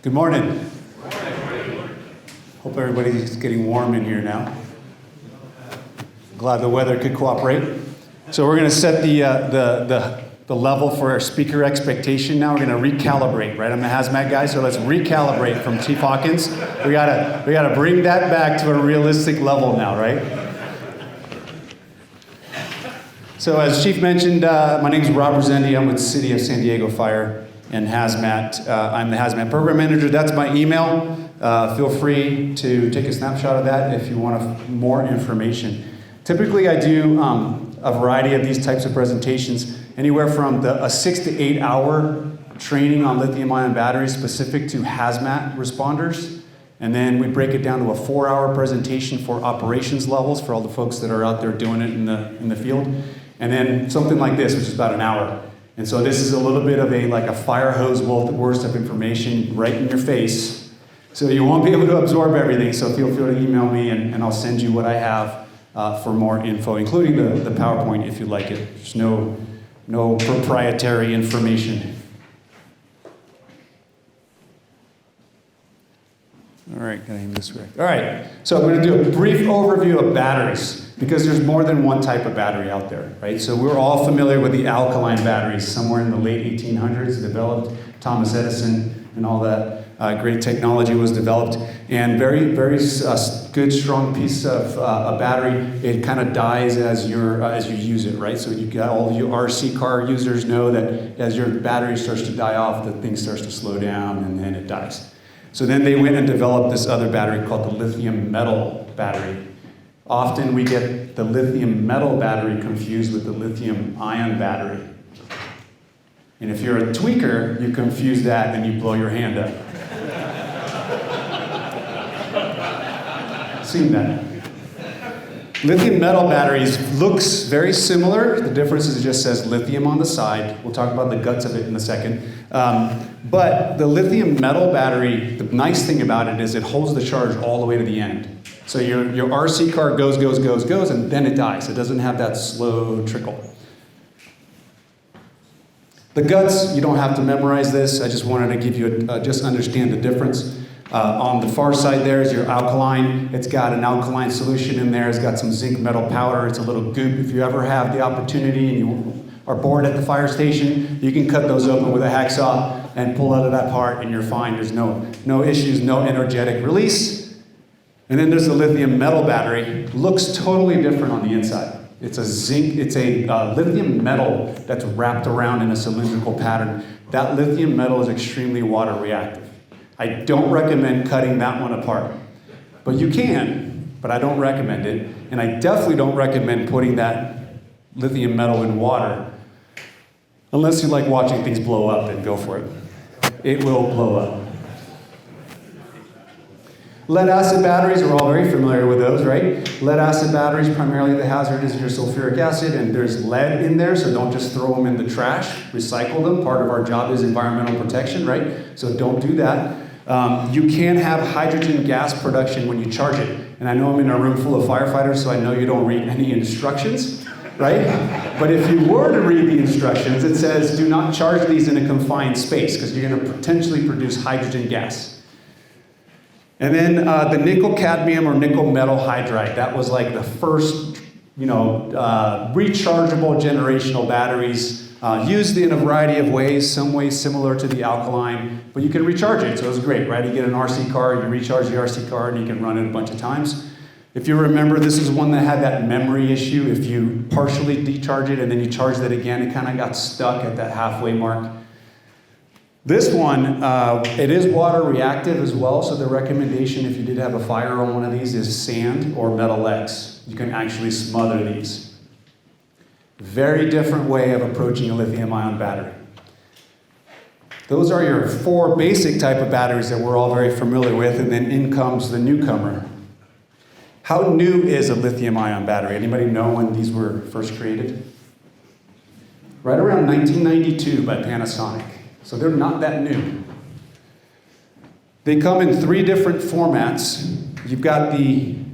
Good morning. Hope everybody's getting warm in here now. Glad the weather could cooperate. So we're going to set the level for our speaker expectation now. We're going to recalibrate, right? I'm the hazmat guy, so let's recalibrate from Chief Hawkins. We gotta bring that back to a realistic level now, right? So as Chief mentioned, my name is Rob Rezende. I'm with City of San Diego Fire and Hazmat. I'm the Hazmat Program Manager. That's my email. Feel free to take a snapshot of that if you want more information. Typically, I do a variety of these types of presentations, anywhere from a 6 to 8 hour training on lithium-ion batteries specific to hazmat responders. And then we break it down to a 4-hour presentation for operations levels for all the folks that are out there doing it in the field. And then something like this, which is about an hour. And so this is a little bit of like a fire hose worth of information right in your face. So you won't be able to absorb everything, so feel free to email me and I'll send you what I have for more info, including the PowerPoint if you like it. There's no proprietary information. All right, gotta aim this way. All right, so I'm going to do a brief overview of batteries because there's more than one type of battery out there, right? So we're all familiar with the alkaline batteries. Somewhere in the late 1800s, developed Thomas Edison and all that great technology was developed. And very, very good, strong piece of a battery. It kind of dies as you use it, right? So you got all of you RC car users know that as your battery starts to die off, the thing starts to slow down and then it dies. So then they went and developed this other battery called the lithium metal battery. Often we get the lithium metal battery confused with the lithium-ion battery. And if you're a tweaker, you confuse that and you blow your hand up. Seen that. Lithium metal batteries looks very similar. The difference is it just says lithium on the side. We'll talk about the guts of it in a second. But the lithium metal battery, the nice thing about it is it holds the charge all the way to the end. So your RC car goes, and then it dies. It doesn't have that slow trickle. The guts, you don't have to memorize this. I just wanted to give you just understand the difference. On the far side there is your alkaline. It's got an alkaline solution in there. It's got some zinc metal powder. It's a little goop. If you ever have the opportunity and you are bored at the fire station, you can cut those open with a hacksaw and pull out of that part and you're fine. There's no issues, no energetic release. And then there's the lithium metal battery. Looks totally different on the inside. It's a lithium metal that's wrapped around in a cylindrical pattern. That lithium metal is extremely water reactive. I don't recommend cutting that one apart. But you can, but I don't recommend it. And I definitely don't recommend putting that lithium metal in water. Unless you like watching things blow up, then go for it. It will blow up. Lead acid batteries, we're all very familiar with those, right? Lead acid batteries, primarily the hazard is your sulfuric acid, and there's lead in there, so don't just throw them in the trash. Recycle them. Part of our job is environmental protection, right? So don't do that. You can have hydrogen gas production when you charge it. And I know I'm in a room full of firefighters, so I know you don't read any instructions, right? But if you were to read the instructions, it says do not charge these in a confined space because you're going to potentially produce hydrogen gas. And then the nickel cadmium or nickel metal hydride. That was like the first, rechargeable generational batteries used in a variety of ways, some ways similar to the alkaline, but you can recharge it, so it's great, right? You get an RC car, you recharge the RC car, and you can run it a bunch of times. If you remember, this is one that had that memory issue. If you partially decharge it and then you charge that again, it kind of got stuck at that halfway mark. This one, it is water reactive as well, so the recommendation if you did have a fire on one of these is sand or metal X. You can actually smother these. Very different way of approaching a lithium-ion battery. Those are your 4 basic type of batteries that we're all very familiar with, and then in comes the newcomer. How new is a lithium-ion battery? Anybody know when these were first created? Right around 1992 by Panasonic. So they're not that new. They come in 3 different formats. You've got you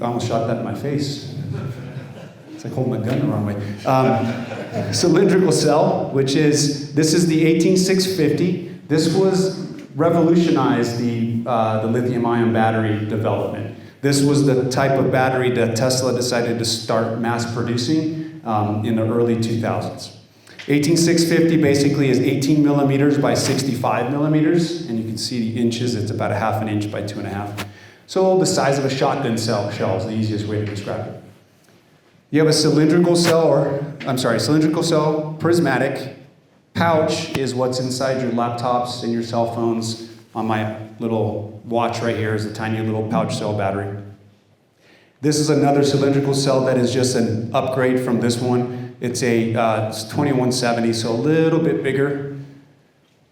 almost shot that in my face. It's like holding a gun the wrong way. Cylindrical cell, this is the 18650. This was revolutionized the lithium-ion battery development. This was the type of battery that Tesla decided to start mass producing in the early 2000s. 18650 basically is 18 millimeters by 65 millimeters, and you can see the inches, it's about a half an inch by 2.5. So the size of a shotgun shell is the easiest way to describe it. You have a cylindrical cell, prismatic. Pouch is what's inside your laptops and your cell phones. On my little watch right here is a tiny little pouch cell battery. This is another cylindrical cell that is just an upgrade from this one. It's it's 2170, so a little bit bigger.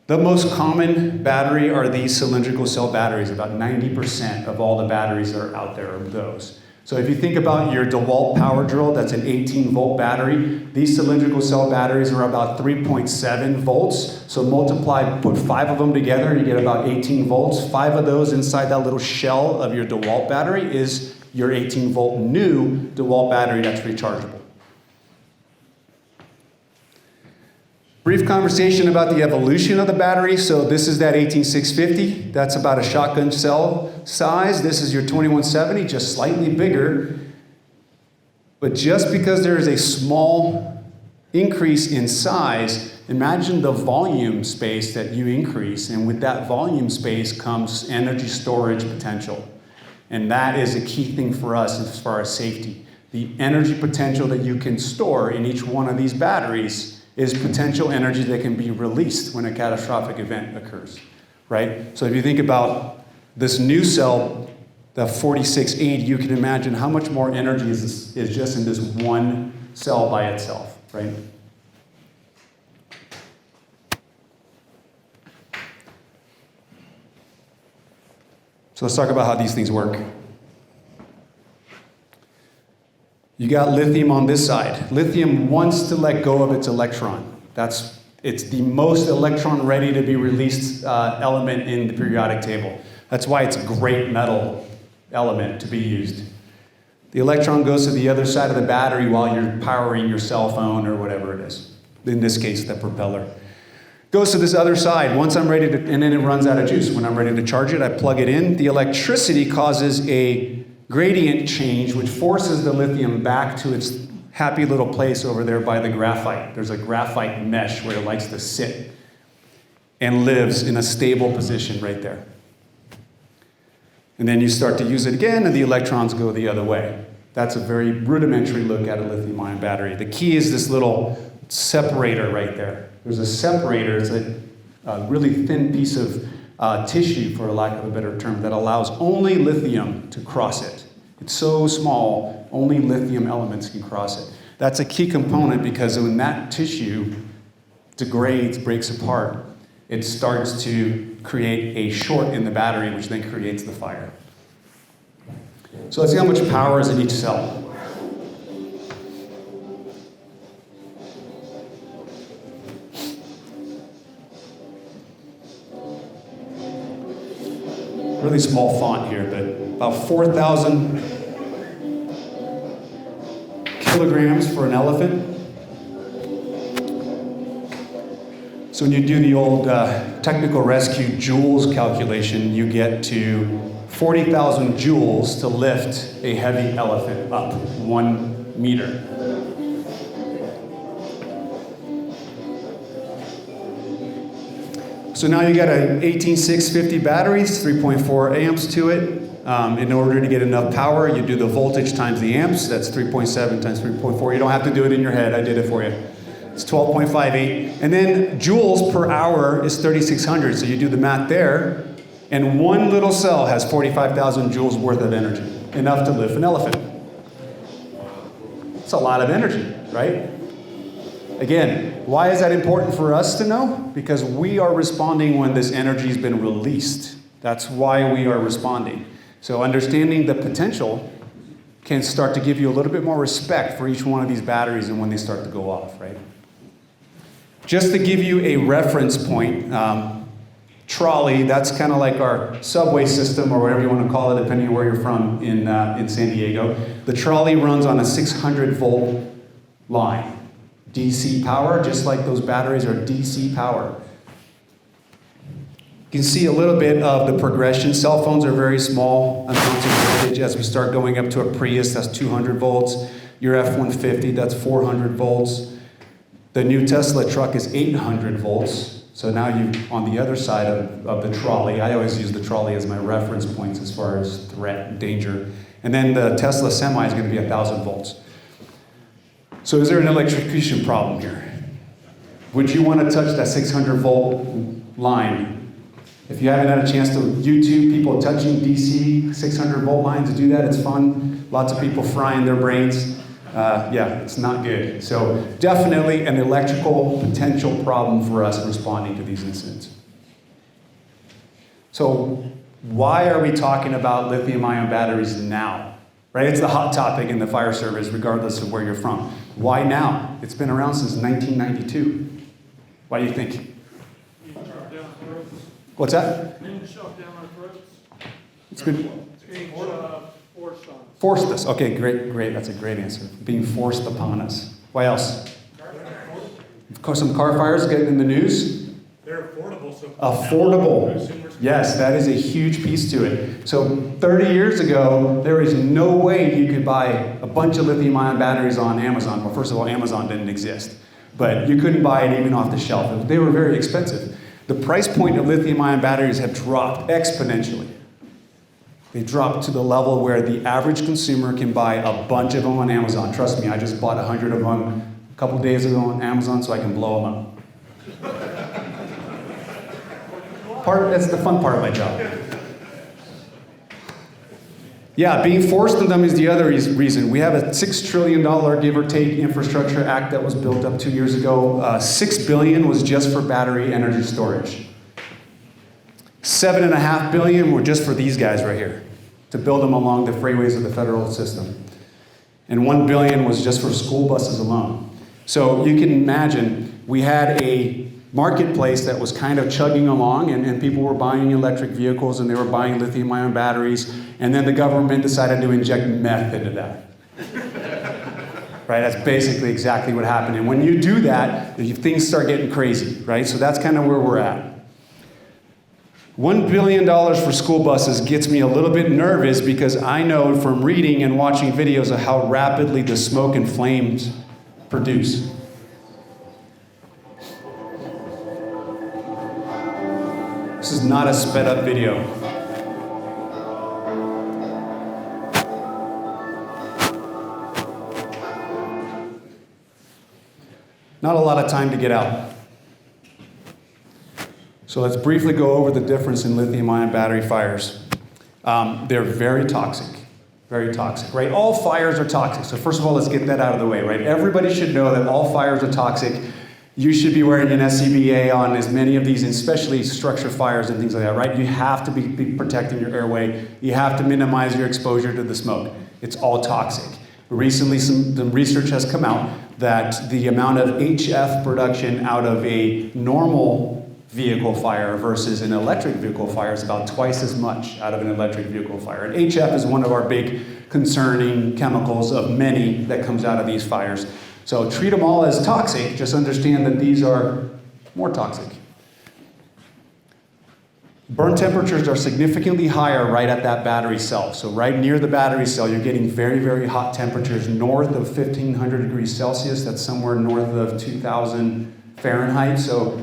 The most common battery are these cylindrical cell batteries. About 90% of all the batteries that are out there are those. So if you think about your DeWalt power drill, that's an 18-volt battery. These cylindrical cell batteries are about 3.7 volts. So put 5 of them together, you get about 18 volts. 5 of those inside that little shell of your DeWalt battery is your 18-volt new DeWalt battery that's rechargeable. Brief conversation about the evolution of the battery. So this is that 18650. That's about a shotgun cell size. This is your 2170, just slightly bigger. But just because there is a small increase in size, imagine the volume space that you increase. And with that volume space comes energy storage potential. And that is a key thing for us as far as safety. The energy potential that you can store in each one of these batteries is potential energy that can be released when a catastrophic event occurs, right? So if you think about this new cell, the 4680, you can imagine how much more energy is just in this one cell by itself, right? So let's talk about how these things work. You got lithium on this side. Lithium wants to let go of its electron. It's the most electron ready to be released element in the periodic table. That's why it's a great metal element to be used. The electron goes to the other side of the battery while you're powering your cell phone or whatever it is. In this case, the propeller. Goes to this other side. Once I'm ready to, and then it runs out of juice. When I'm ready to charge it, I plug it in. The electricity causes a gradient change, which forces the lithium back to its happy little place over there by the graphite. There's a graphite mesh where it likes to sit and lives in a stable position right there. And then you start to use it again, and the electrons go the other way. That's a very rudimentary look at a lithium-ion battery. The key is this little separator right there. There's a separator. It's a really thin piece of tissue, for lack of a better term, that allows only lithium to cross it. It's so small, only lithium elements can cross it. That's a key component because when that tissue degrades, breaks apart, it starts to create a short in the battery, which then creates the fire. So let's see how much power is in each cell. Really small font here, but about 4,000 kilograms for an elephant. So when you do the old technical rescue joules calculation, you get to 40,000 joules to lift a heavy elephant up 1 meter. So now you got an 18650 battery, 3.4 amps to it. In order to get enough power, you do the voltage times the amps. That's 3.7 times 3.4. You don't have to do it in your head. I did it for you. It's 12.58. And then joules per hour is 3,600. So you do the math there. And one little cell has 45,000 joules worth of energy, enough to lift an elephant. It's a lot of energy, right? Again, why is that important for us to know? Because we are responding when this energy has been released. That's why we are responding. So understanding the potential can start to give you a little bit more respect for each one of these batteries and when they start to go off, right? Just to give you a reference point, trolley, that's kind of like our subway system, or whatever you want to call it, depending on where you're from in San Diego. The trolley runs on a 600-volt line. DC power, just like those batteries are DC power. You can see a little bit of the progression. Cell phones are very small amounts of voltage. As we start going up to a Prius, that's 200 volts. Your F-150, that's 400 volts. The new Tesla truck is 800 volts. So now you're on the other side of the trolley. I always use the trolley as my reference points as far as threat and danger. And then the Tesla Semi is going to be 1,000 volts. So is there an electrocution problem here? Would you want to touch that 600-volt line? If you haven't had a chance to YouTube people touching DC 600-volt lines, to do that, it's fun. Lots of people frying their brains. Yeah, it's not good. So definitely an electrical potential problem for us responding to these incidents. So why are we talking about lithium-ion batteries now? Right? It's the hot topic in the fire service, regardless of where you're from. Why now? It's been around since 1992. Why do you think? What's that? It's good. Forced us. Okay, great. That's a great answer. Being forced upon us. Why else? Of course, some car fires getting in the news. They're affordable. Affordable. Yes, that is a huge piece to it. So 30 years ago, there is no way you could buy a bunch of lithium-ion batteries on Amazon. Well, first of all, Amazon didn't exist. But you couldn't buy it even off the shelf. They were very expensive. The price point of lithium-ion batteries have dropped exponentially. They dropped to the level where the average consumer can buy a bunch of them on Amazon. Trust me, I just bought 100 of them a couple days ago on Amazon so I can blow them up. That's the fun part of my job. Yeah, being forced on them is the other reason. We have a $6 trillion, give or take, infrastructure act that was built up 2 years ago. $6 billion was just for battery energy storage. $7.5 billion were just for these guys right here, to build them along the freeways of the federal system. And $1 billion was just for school buses alone. So you can imagine, we had a marketplace that was kind of chugging along, and people were buying electric vehicles, and they were buying lithium-ion batteries, and then the government decided to inject meth into that. Right? That's basically exactly what happened. And when you do that, things start getting crazy, right? So that's kind of where we're at. $1 billion for school buses gets me a little bit nervous because I know from reading and watching videos of how rapidly the smoke and flames produce. This is not a sped up video. Not a lot of time to get out. So let's briefly go over the difference in lithium-ion battery fires. They're very toxic, right? All fires are toxic. So first of all, let's get that out of the way, right? Everybody should know that all fires are toxic. You should be wearing an SCBA on as many of these, especially structure fires and things like that, right? You have to be protecting your airway. You have to minimize your exposure to the smoke. It's all toxic. Recently, some research has come out that the amount of HF production out of a normal vehicle fire versus an electric vehicle fire is about twice as much out of an electric vehicle fire. And HF is one of our big concerning chemicals of many that comes out of these fires. So treat them all as toxic, just understand that these are more toxic. Burn temperatures are significantly higher right at that battery cell. So right near the battery cell, you're getting very, very hot temperatures north of 1,500 degrees Celsius. That's somewhere north of 2,000 Fahrenheit. So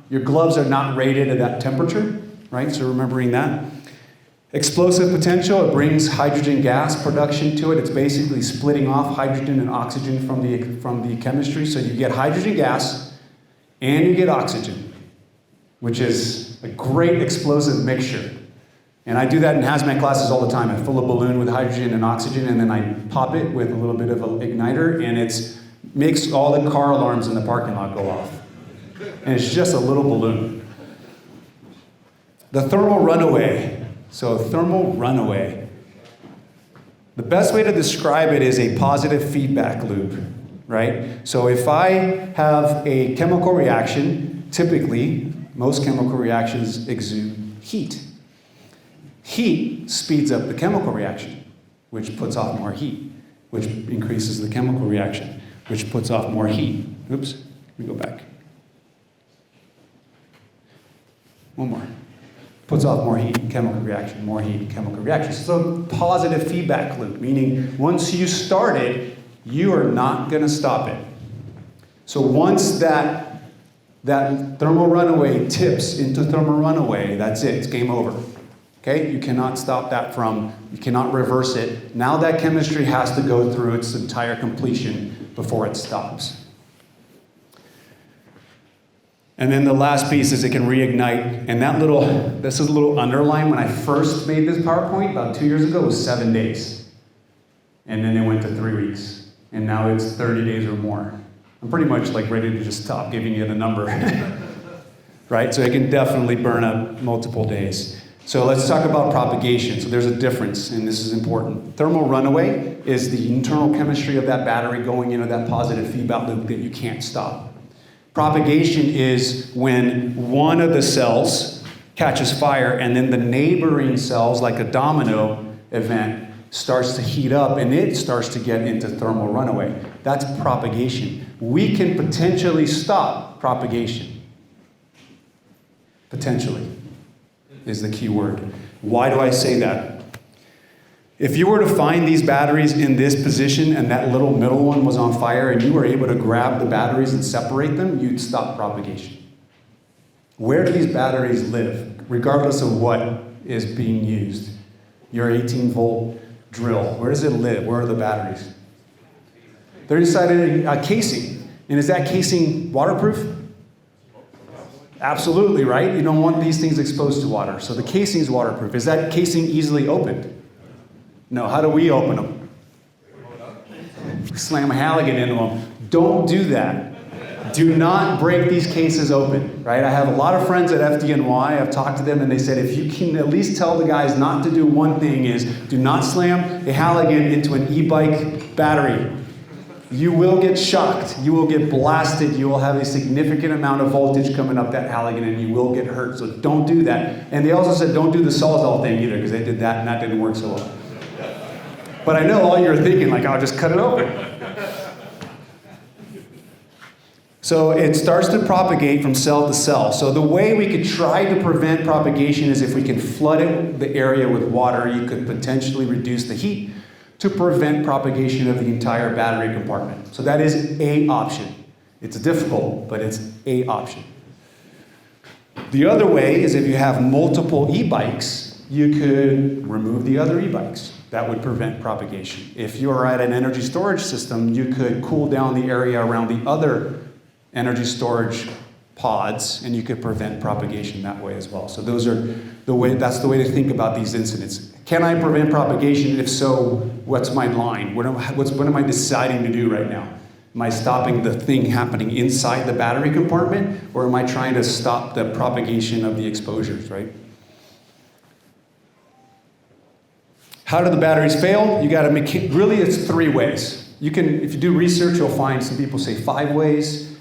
your gloves are not rated at that temperature, right? So remembering that. Explosive potential, it brings hydrogen gas production to it. It's basically splitting off hydrogen and oxygen from the chemistry. So you get hydrogen gas and you get oxygen, which is a great explosive mixture. And I do that in hazmat classes all the time. I fill a balloon with hydrogen and oxygen, and then I pop it with a little bit of an igniter, and it makes all the car alarms in the parking lot go off. And it's just a little balloon. The thermal runaway. So thermal runaway. The best way to describe it is a positive feedback loop, right? So if I have a chemical reaction, typically most chemical reactions exude heat. Heat speeds up the chemical reaction, which puts off more heat, which increases the chemical reaction, which puts off more heat. Oops, let me go back. One more. Puts off more heat, chemical reaction, more heat, chemical reaction. So positive feedback loop, meaning once you start it, you are not going to stop it. So once that thermal runaway tips into thermal runaway, that's it. It's game over. Okay? You cannot stop that you cannot reverse it. Now that chemistry has to go through its entire completion before it stops. And then the last piece is it can reignite. And this is a little underline. When I first made this PowerPoint about 2 years ago, it was 7 days. And then it went to 3 weeks. And now it's 30 days or more. I'm pretty much like ready to just stop giving you the number. Right? So it can definitely burn up multiple days. So let's talk about propagation. So there's a difference, and this is important. Thermal runaway is the internal chemistry of that battery going into that positive feedback loop that you can't stop. Propagation is when one of the cells catches fire and then the neighboring cells, like a domino event, starts to heat up and it starts to get into thermal runaway. That's propagation. We can potentially stop propagation. Potentially is the key word. Why do I say that? If you were to find these batteries in this position and that little middle one was on fire and you were able to grab the batteries and separate them, you'd stop propagation. Where do these batteries live, regardless of what is being used? Your 18-volt drill, where does it live? Where are the batteries? They're inside a casing. And is that casing waterproof? Absolutely, right? You don't want these things exposed to water. So the casing is waterproof. Is that casing easily opened? No. How do we open them? Slam a Halligan into them. Don't do that. Do not break these cases open, right? I have a lot of friends at FDNY. I've talked to them and they said, if you can at least tell the guys not to do one thing is, do not slam a Halligan into an e-bike battery. You will get shocked. You will get blasted. You will have a significant amount of voltage coming up that Halligan and you will get hurt. So don't do that. And they also said don't do the Sawzall thing either because they did that and that didn't work so well. But I know all you're thinking, like, I'll just cut it open. So it starts to propagate from cell to cell. So the way we could try to prevent propagation is if we can flood the area with water, you could potentially reduce the heat to prevent propagation of the entire battery compartment. So that is a option. It's difficult, but it's a option. The other way is if you have multiple e-bikes, you could remove the other e-bikes. That would prevent propagation. If you are at an energy storage system, you could cool down the area around the other energy storage pods, and you could prevent propagation that way as well. So that's the way to think about these incidents. Can I prevent propagation? If so, what's my line? What am I deciding to do right now? Am I stopping the thing happening inside the battery compartment, or am I trying to stop the propagation of the exposures, right? How do the batteries fail? You got to really it's 3 ways. You can, if you do research, you'll find some people say 5 ways.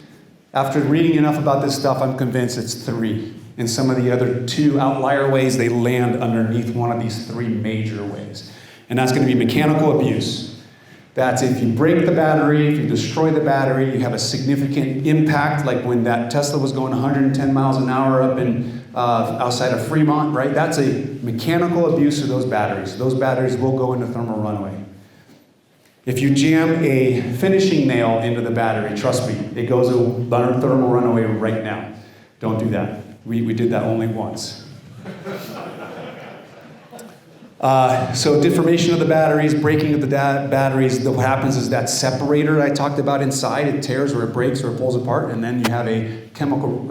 After reading enough about this stuff, I'm convinced it's 3. And some of the other 2 outlier ways, they land underneath one of these 3 major ways. And that's going to be mechanical abuse. That's if you break the battery, if you destroy the battery, you have a significant impact, like when that Tesla was going 110 miles an hour up in outside of Fremont, right? That's a mechanical abuse of those batteries. Those batteries will go into thermal runaway. If you jam a finishing nail into the battery, trust me, it goes to thermal runaway right now. Don't do that. We did that only once. So deformation of the batteries, breaking of the batteries, what happens is that separator I talked about inside, it tears or it breaks or it pulls apart, and then you have a chemical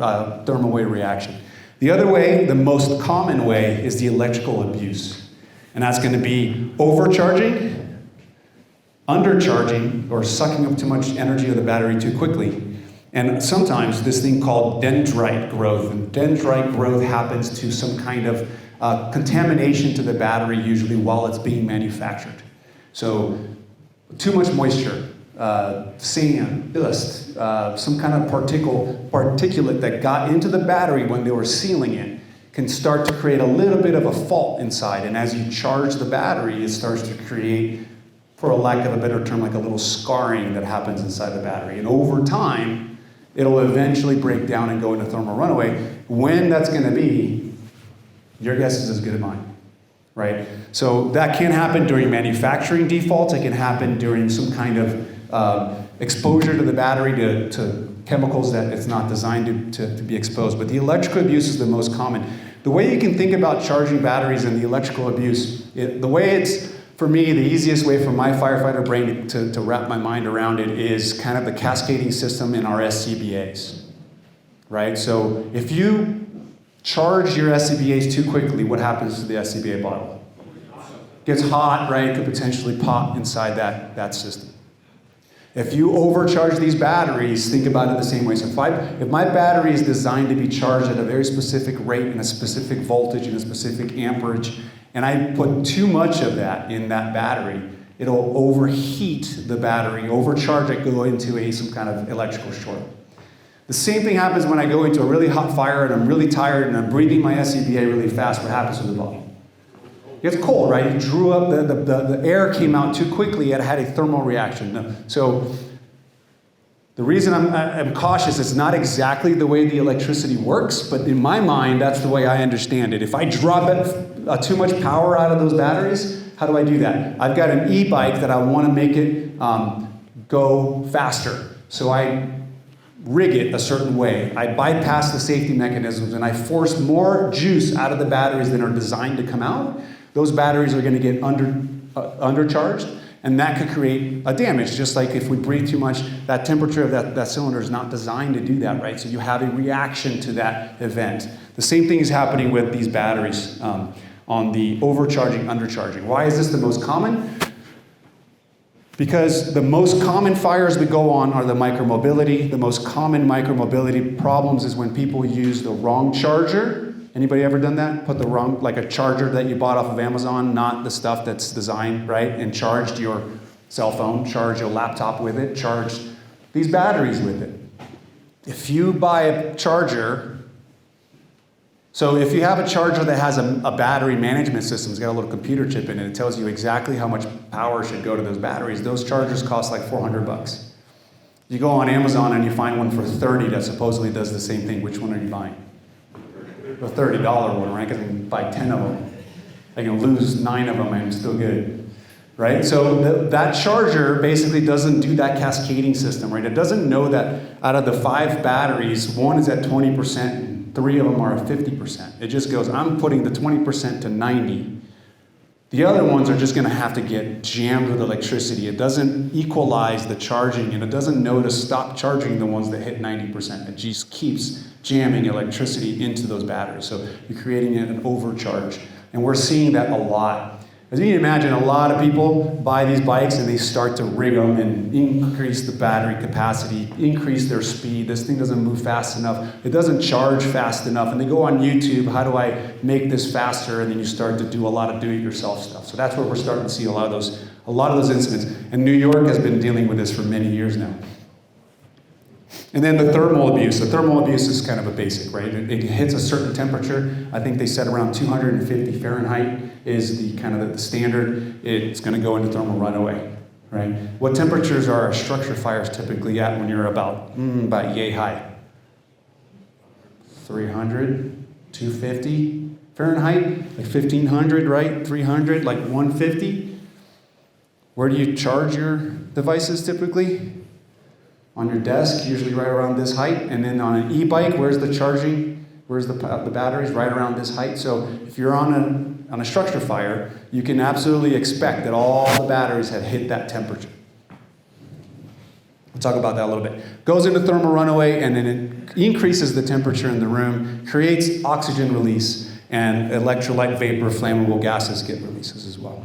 thermal way reaction. The other way, the most common way, is the electrical abuse. And that's going to be overcharging, undercharging, or sucking up too much energy of the battery too quickly. And sometimes this thing called dendrite growth. And dendrite growth happens to some kind of contamination to the battery, usually while it's being manufactured. So too much moisture sand, dust, some kind of particulate that got into the battery when they were sealing it can start to create a little bit of a fault inside. And as you charge the battery, it starts to create, for a lack of a better term, like a little scarring that happens inside the battery. And over time, it'll eventually break down and go into thermal runaway. When that's going to be, your guess is as good as mine, right? So that can happen during manufacturing defaults. It can happen during some kind of exposure to the battery to chemicals that it's not designed to be exposed. But the electrical abuse is the most common. The way you can think about charging batteries and the electrical abuse, the way it's, for me, the easiest way for my firefighter brain to wrap my mind around it is kind of the cascading system in our SCBAs, right? So if you charge your SCBAs too quickly, what happens to the SCBA bottle? It gets hot, right? It could potentially pop inside that system. If you overcharge these batteries, think about it the same way. So if my battery is designed to be charged at a very specific rate and a specific voltage and a specific amperage, and I put too much of that in that battery, it'll overheat the battery, overcharge it, go into some kind of electrical short. The same thing happens when I go into a really hot fire and I'm really tired and I'm breathing my SCBA really fast. What happens to the bottle? It gets cold, right? It drew up, the air came out too quickly, it had a thermal reaction. So the reason I'm cautious, it's not exactly the way the electricity works, but in my mind, that's the way I understand it. If I drop too much power out of those batteries, how do I do that? I've got an e-bike that I want to make it go faster. So I rig it a certain way. I bypass the safety mechanisms and I force more juice out of the batteries than are designed to come out. Those batteries are going to get undercharged, and that could create a damage. Just like if we breathe too much, that temperature of that cylinder is not designed to do that, right? So you have a reaction to that event. The same thing is happening with these batteries on the overcharging, undercharging. Why is this the most common? Because the most common fires that go on are the micromobility. The most common micromobility problems is when people use the wrong charger. Anybody ever done that? Put the wrong, like a charger that you bought off of Amazon, not the stuff that's designed, right? And charged your cell phone, charged your laptop with it, charged these batteries with it. If you buy a charger, so if you have a charger that has a battery management system, it's got a little computer chip in it, it tells you exactly how much power should go to those batteries. Those chargers cost like $400. You go on Amazon and you find one for $30 that supposedly does the same thing. Which one are you buying? The $30 one, right? Because I can buy 10 of them. I can lose 9 of them and I'm still good, right? So that charger basically doesn't do that cascading system, right? It doesn't know that out of the 5 batteries, 1 is at 20% and 3 of them are at 50%. It just goes, I'm putting the 20% to 90. The other ones are just going to have to get jammed with electricity. It doesn't equalize the charging, and it doesn't know to stop charging the ones that hit 90%. It just keeps jamming electricity into those batteries. So you're creating an overcharge. And we're seeing that a lot. As you can imagine, a lot of people buy these bikes and they start to rig them and increase the battery capacity, increase their speed. This thing doesn't move fast enough. It doesn't charge fast enough. And they go on YouTube, how do I make this faster? And then you start to do a lot of do-it-yourself stuff. So that's where we're starting to see a lot of those incidents. And New York has been dealing with this for many years now. And then the thermal abuse. The thermal abuse is kind of a basic, right? It hits a certain temperature. I think they said around 250 Fahrenheit is the kind of the standard. It's going to go into thermal runaway, right? What temperatures are structure fires typically at when you're about yay high? 300, 250 Fahrenheit, like 1500, right? 300, like 150. Where do you charge your devices typically? On your desk, usually right around this height. And then on an e-bike, where's the charging? Where's the batteries? Right around this height. So if you're on a structure fire, you can absolutely expect that all the batteries have hit that temperature. We'll talk about that a little bit. Goes into thermal runaway, and then it increases the temperature in the room, creates oxygen release, and electrolyte vapor, flammable gases get releases as well.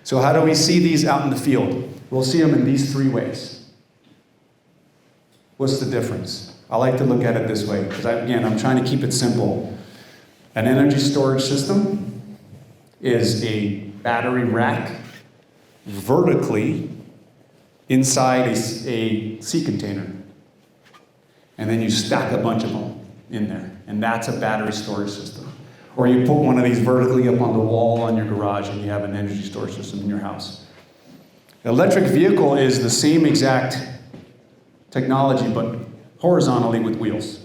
So how do we see these out in the field? We'll see them in these 3 ways. What's the difference? I like to look at it this way, because I'm trying to keep it simple. An energy storage system is a battery rack vertically inside a sea container. And then you stack a bunch of them in there. And that's a battery storage system. Or you put one of these vertically up on the wall on your garage and you have an energy storage system in your house. The electric vehicle is the same exact technology, but horizontally with wheels.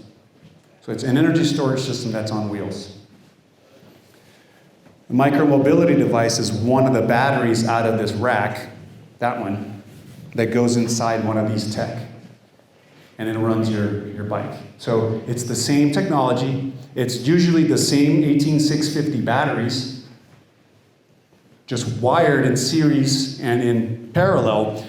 So it's an energy storage system that's on wheels. The micromobility device is one of the batteries out of this rack, that one, that goes inside one of these tech. And it runs your bike. So it's the same technology. It's usually the same 18650 batteries, just wired in series and in parallel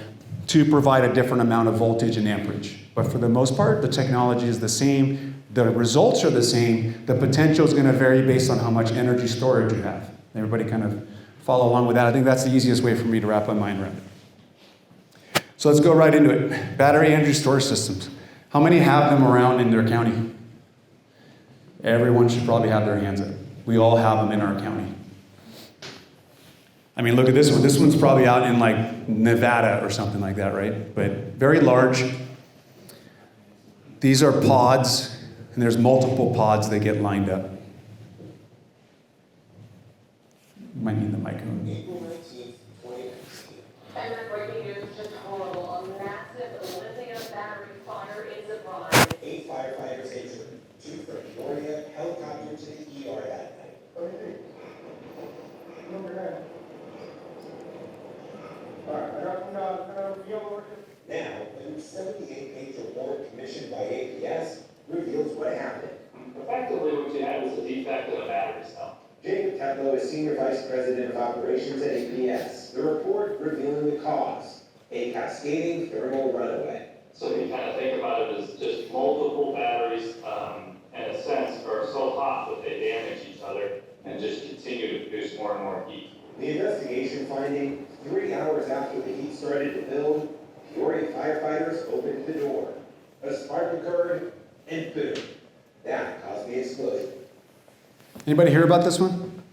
to provide a different amount of voltage and amperage. But for the most part, the technology is the same. The results are the same. The potential is going to vary based on how much energy storage you have. Everybody kind of follow along with that. I think that's the easiest way for me to wrap my mind around it. So let's go right into it. Battery energy storage systems. How many have them around in their county? Everyone should probably have their hands up. We all have them in our county. I mean, look at this one. This one's probably out in like Nevada or something like that, right? But very large. These are pods, and there's multiple pods that get lined up. You might need the microphone. April 19th, 2019. And then breaking news, just horrible. A massive lithium battery fire in Zabron. 8 firefighters injured. 2 from Peoria, helicopter to the ER that night. Now, a new 78-page report commissioned by APS reveals what happened. Effectively, what you had was a defect in a battery cell. Jacob Tetlow is Senior Vice President of Operations at APS. The report revealing the cause, a cascading thermal runaway. So you kind of think about it as just multiple batteries, in a sense, are so hot that they damage each other and just continue to produce more and more heat. The investigation finding 3 hours after the heat started to build, Peoria firefighters opened the door. A spark occurred, and boom, that caused the explosion. Anybody hear about this one?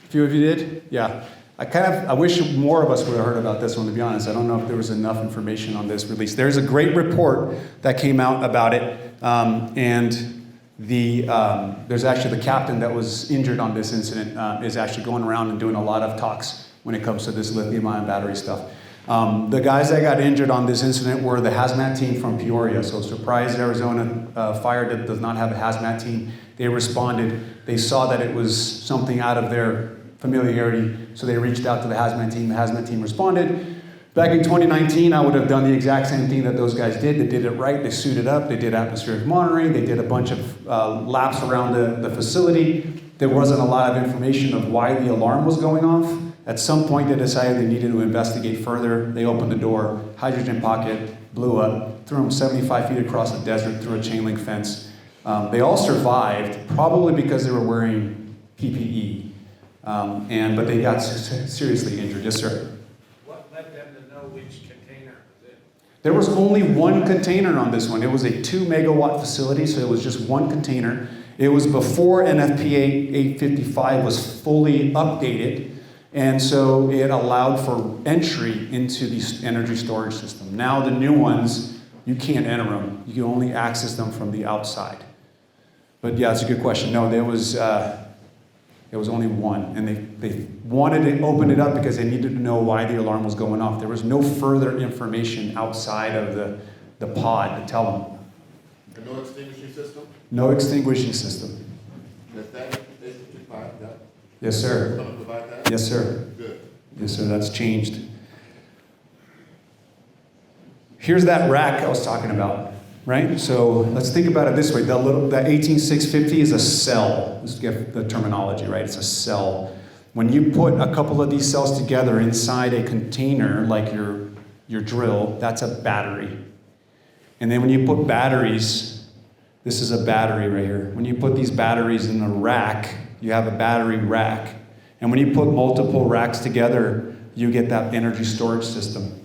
A few of you did? Yeah. I wish more of us would have heard about this one, to be honest. I don't know if there was enough information on this release. There's a great report that came out about it, and there's actually the captain that was injured on this incident is actually going around and doing a lot of talks when it comes to this lithium-ion battery stuff. The guys that got injured on this incident were the hazmat team from Peoria. So Surprise, Arizona Fire that does not have a hazmat team. They responded. They saw that it was something out of their familiarity, so they reached out to the hazmat team. The hazmat team responded. Back in 2019, I would have done the exact same thing that those guys did. They did it right. They suited up. They did atmospheric monitoring. They did a bunch of laps around the facility. There wasn't a lot of information of why the alarm was going off. At some point, they decided they needed to investigate further. They opened the door, hydrogen pocket, blew up, threw them 75 feet across the desert through a chain link fence. They all survived, probably because they were wearing PPE. But they got seriously injured. Yes, sir? What led them to know which container was it? There was only one container on this one. It was a 2 megawatt facility, so it was just one container. It was before NFPA 855 was fully updated, and so it allowed for entry into the energy storage system. Now the new ones, you can't enter them. You can only access them from the outside. But yeah, it's a good question. No, there was only one, and they wanted to open it up because they needed to know why the alarm was going off. There was no further information outside of the pod to tell them. And no extinguishing system? No extinguishing system. Does that provide that? Yes, sir. Someone provide that? Yes, sir. Good. Yes, sir. That's changed. Here's that rack I was talking about, right? So let's think about it this way. That 18650 is a cell. Let's get the terminology right. It's a cell. When you put a couple of these cells together inside a container, like your drill, that's a battery. And then when you put batteries, this is a battery right here. When you put these batteries in a rack, you have a battery rack. And when you put multiple racks together, you get that energy storage system.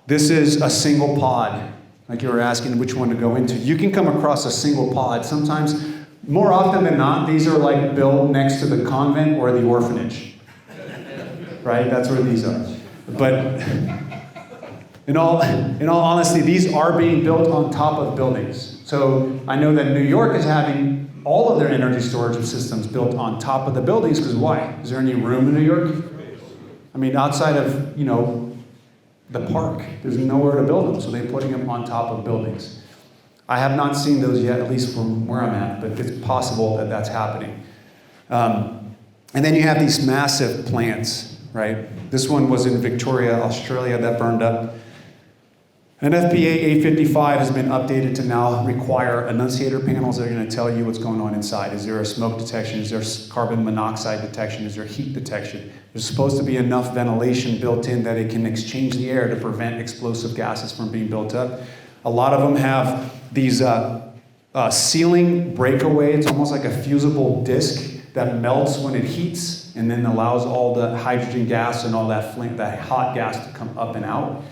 This is a single pod, like you were asking which one to go into. You can come across a single pod. Sometimes, more often than not, these are like built next to the convent or the orphanage. Right? That's where these are. But In all honesty, these are being built on top of buildings. So I know that New York is having all of their energy storage systems built on top of the buildings, because why? Is there any room in New York? I mean, outside of, the park, there's nowhere to build them, so they're putting them on top of buildings. I have not seen those yet, at least from where I'm at, but it's possible that that's happening. And then you have these massive plants, right? This one was in Victoria, Australia, that burned up. An FPA 855 has been updated to now require annunciator panels that are going to tell you what's going on inside. Is there a smoke detection? Is there carbon monoxide detection? Is there heat detection? There's supposed to be enough ventilation built in that it can exchange the air to prevent explosive gases from being built up. A lot of them have these sealing breakaway. It's almost like a fusible disc that melts when it heats and then allows all the hydrogen gas and all that hot gas to come up and out.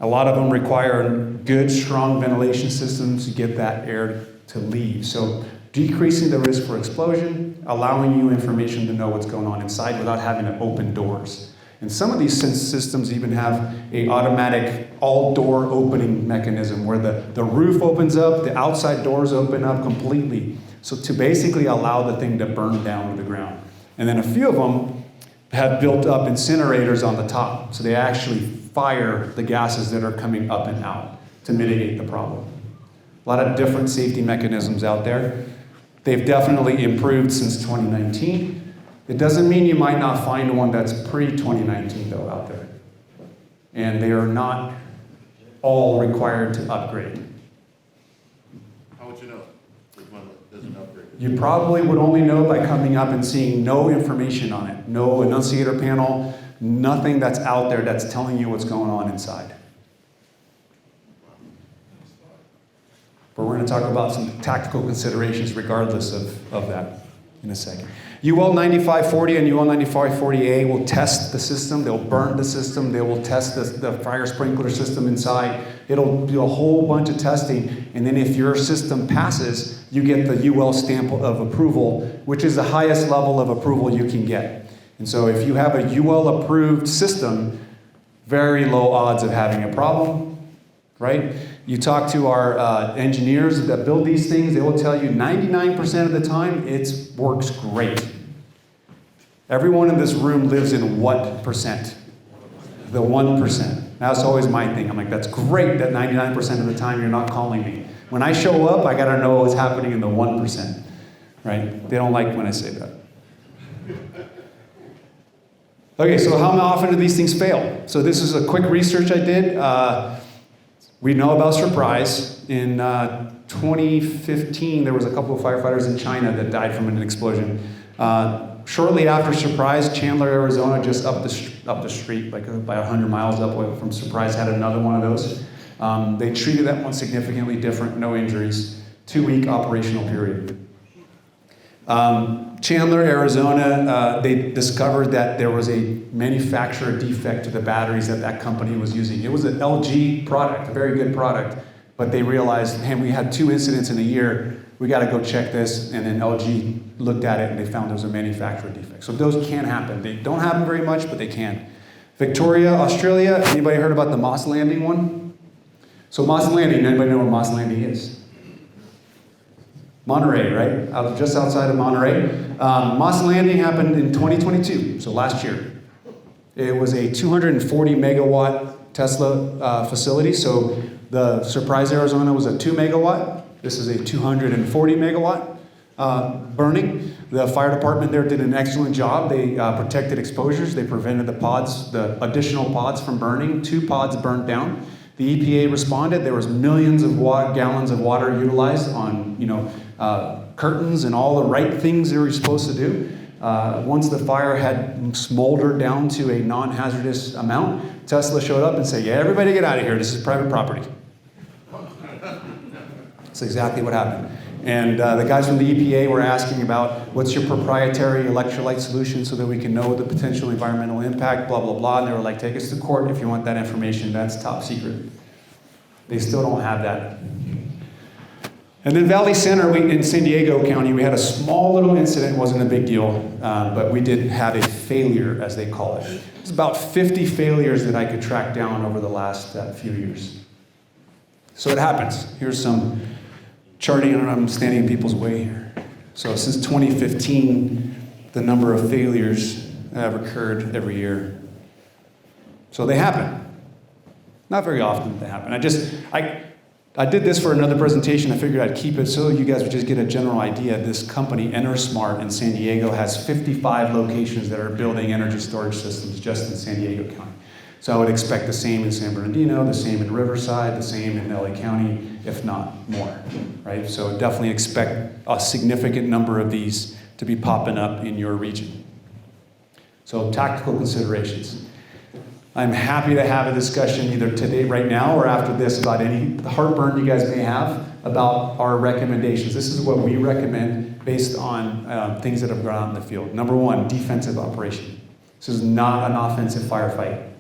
A lot of them require good, strong ventilation systems to get that air to leave. So decreasing the risk for explosion, allowing you information to know what's going on inside without having to open doors. And some of these systems even have an automatic all-door opening mechanism where the roof opens up, the outside doors open up completely. So to basically allow the thing to burn down to the ground. And then a few of them have built up incinerators on the top. So they actually fire the gases that are coming up and out to mitigate the problem. A lot of different safety mechanisms out there. They've definitely improved since 2019. It doesn't mean you might not find one that's pre-2019 though out there. And they are not all required to upgrade. How would you know if one doesn't upgrade? You probably would only know by coming up and seeing no information on it. No annunciator panel, nothing that's out there that's telling you what's going on inside. But we're going to talk about some tactical considerations regardless of that in a second. UL 9540 and UL 9540A will test the system. They'll burn the system. They will test the fire sprinkler system inside. It'll do a whole bunch of testing. And then if your system passes, you get the UL stamp of approval, which is the highest level of approval you can get. And so if you have a UL approved system, very low odds of having a problem, right? You talk to our engineers that build these things, they will tell you 99% of the time it works great. Everyone in this room lives in what percent? The 1%. That's always my thing. I'm like, that's great that 99% of the time you're not calling me. When I show up, I gotta know what's happening in the 1%, right? They don't like when I say that. Okay, so how often do these things fail? So this is a quick research I did. We know about Surprise. In 2015, there was a couple of firefighters in China that died from an explosion. Shortly after Surprise, Chandler, Arizona, just up the street, like about 100 miles up from Surprise, had another one of those. They treated that one significantly different, no injuries, 2-week operational period. Chandler, Arizona, they discovered that there was a manufacturer defect to the batteries that company was using. It was an LG product, a very good product, but they realized, hey, we had 2 incidents in a year, we gotta go check this, and then LG looked at it and they found there was a manufacturer defect. So those can happen. They don't happen very much, but they can. Victoria, Australia, anybody heard about the Moss Landing one? So Moss Landing, anybody know where Moss Landing is? Monterey, right? Just outside of Monterey. Moss Landing happened in 2022, so last year. It was a 240 megawatt Tesla facility. So the Surprise, Arizona was a 2 megawatt. This is a 240 megawatt burning. The fire department there did an excellent job. They protected exposures. They prevented the additional pods from burning. 2 pods burned down. The EPA responded. There was millions of gallons of water utilized on, curtains and all the right things they were supposed to do. Once the fire had smoldered down to a non-hazardous amount, Tesla showed up and said, yeah, everybody get out of here. This is private property. That's exactly what happened. And the guys from the EPA were asking about what's your proprietary electrolyte solution so that we can know the potential environmental impact, blah, blah, blah. And they were like, take us to court if you want that information. That's top secret. They still don't have that. And then Valley Center, in San Diego County, we had a small little incident. It wasn't a big deal, but we did have a failure, as they call it. It's about 50 failures that I could track down over the last few years. So it happens. Here's some charting, and I'm standing in people's way here. So since 2015, the number of failures have occurred every year. So they happen. Not very often they happen. I did this for another presentation. I figured I'd keep it so you guys would just get a general idea. This company, EnerSmart in San Diego, has 55 locations that are building energy storage systems just in San Diego County. So I would expect the same in San Bernardino, the same in Riverside, the same in LA County, if not more, right? So definitely expect a significant number of these to be popping up in your region. So tactical considerations. I'm happy to have a discussion either today, right now, or after this about any heartburn you guys may have about our recommendations. This is what we recommend based on things that have gone out in the field. Number one, defensive operation. This is not an offensive firefight.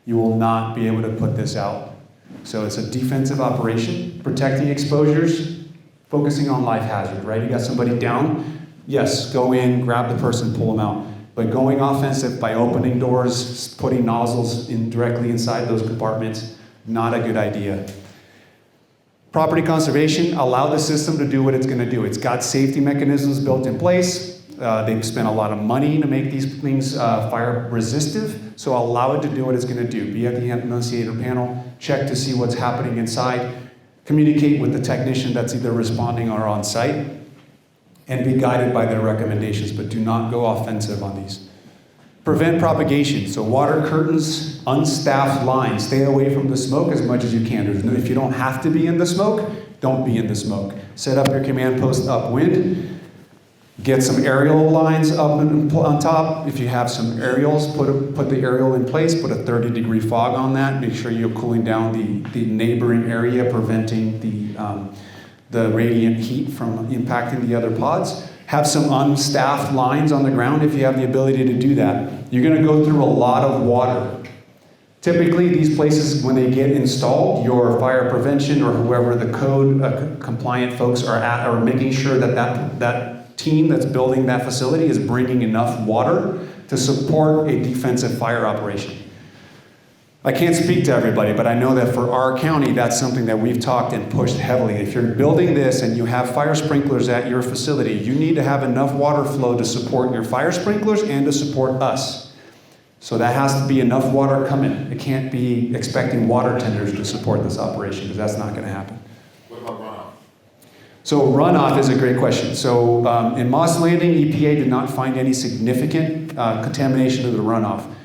You will not be able to put this out. So it's a defensive operation, protecting exposures, focusing on life hazard, right? You got somebody down, yes, go in, grab the person, pull them out. But going offensive by opening doors, putting nozzles in directly inside those compartments, not a good idea. Property conservation, allow the system to do what it's going to do. It's got safety mechanisms built in place. They've spent a lot of money to make these things fire resistive, so allow it to do what it's going to do. Be at the annunciator panel, check to see what's happening inside, communicate with the technician that's either responding or on site, and be guided by their recommendations, but do not go offensive on these. Prevent propagation, so water curtains, unstaffed lines. Stay away from the smoke as much as you can. If you don't have to be in the smoke, don't be in the smoke. Set up your command post upwind. Get some aerial lines up on top. If you have some aerials, put the aerial in place, put a 30-degree fog on that. Make sure you're cooling down the neighboring area, preventing the radiant heat from impacting the other pods. Have some unstaffed lines on the ground if you have the ability to do that. You're going to go through a lot of water. Typically, these places, when they get installed, your fire prevention or whoever the code compliant folks are making sure that team that's building that facility is bringing enough water to support a defensive fire operation. I can't speak to everybody, but I know that for our county, that's something that we've talked and pushed heavily. If you're building this and you have fire sprinklers at your facility, you need to have enough water flow to support your fire sprinklers and to support us. So that has to be enough water coming. It can't be expecting water tenders to support this operation, because that's not going to happen. What about runoff? So runoff is a great question. So in Moss Landing, EPA did not find any significant contamination of the runoff.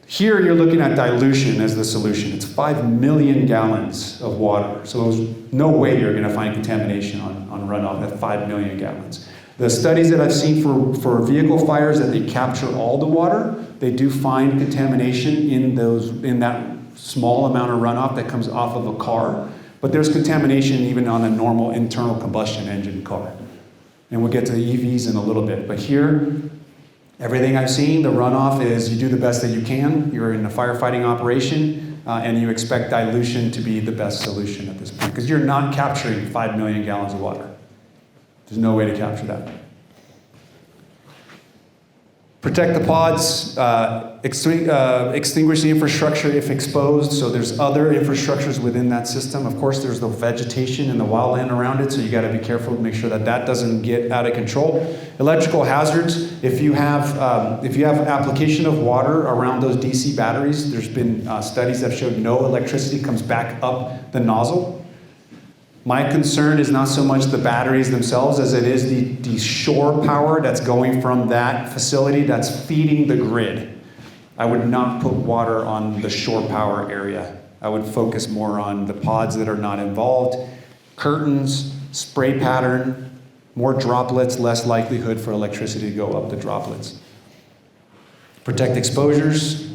Here you're looking at dilution as the solution. It's 5 million gallons of water. So there's no way you're going to find contamination on runoff at 5 million gallons. The studies that I've seen for vehicle fires that they capture all the water, they do find contamination in that small amount of runoff that comes off of a car. But there's contamination even on a normal internal combustion engine car. And we'll get to the EVs in a little bit. But here, everything I've seen, the runoff is you do the best that you can. You're in a firefighting operation, and you expect dilution to be the best solution at this point, because you're not capturing 5 million gallons of water. There's no way to capture that. Protect the pods, extinguish the infrastructure if exposed. So there's other infrastructures within that system. Of course, there's the vegetation and the wildland around it, so you got to be careful to make sure that that doesn't get out of control. Electrical hazards. If you have application of water around those DC batteries, there's been studies that showed no electricity comes back up the nozzle. My concern is not so much the batteries themselves as it is the shore power that's going from that facility that's feeding the grid. I would not put water on the shore power area. I would focus more on the pods that are not involved. Curtains, spray pattern, more droplets, less likelihood for electricity to go up the droplets. Protect exposures.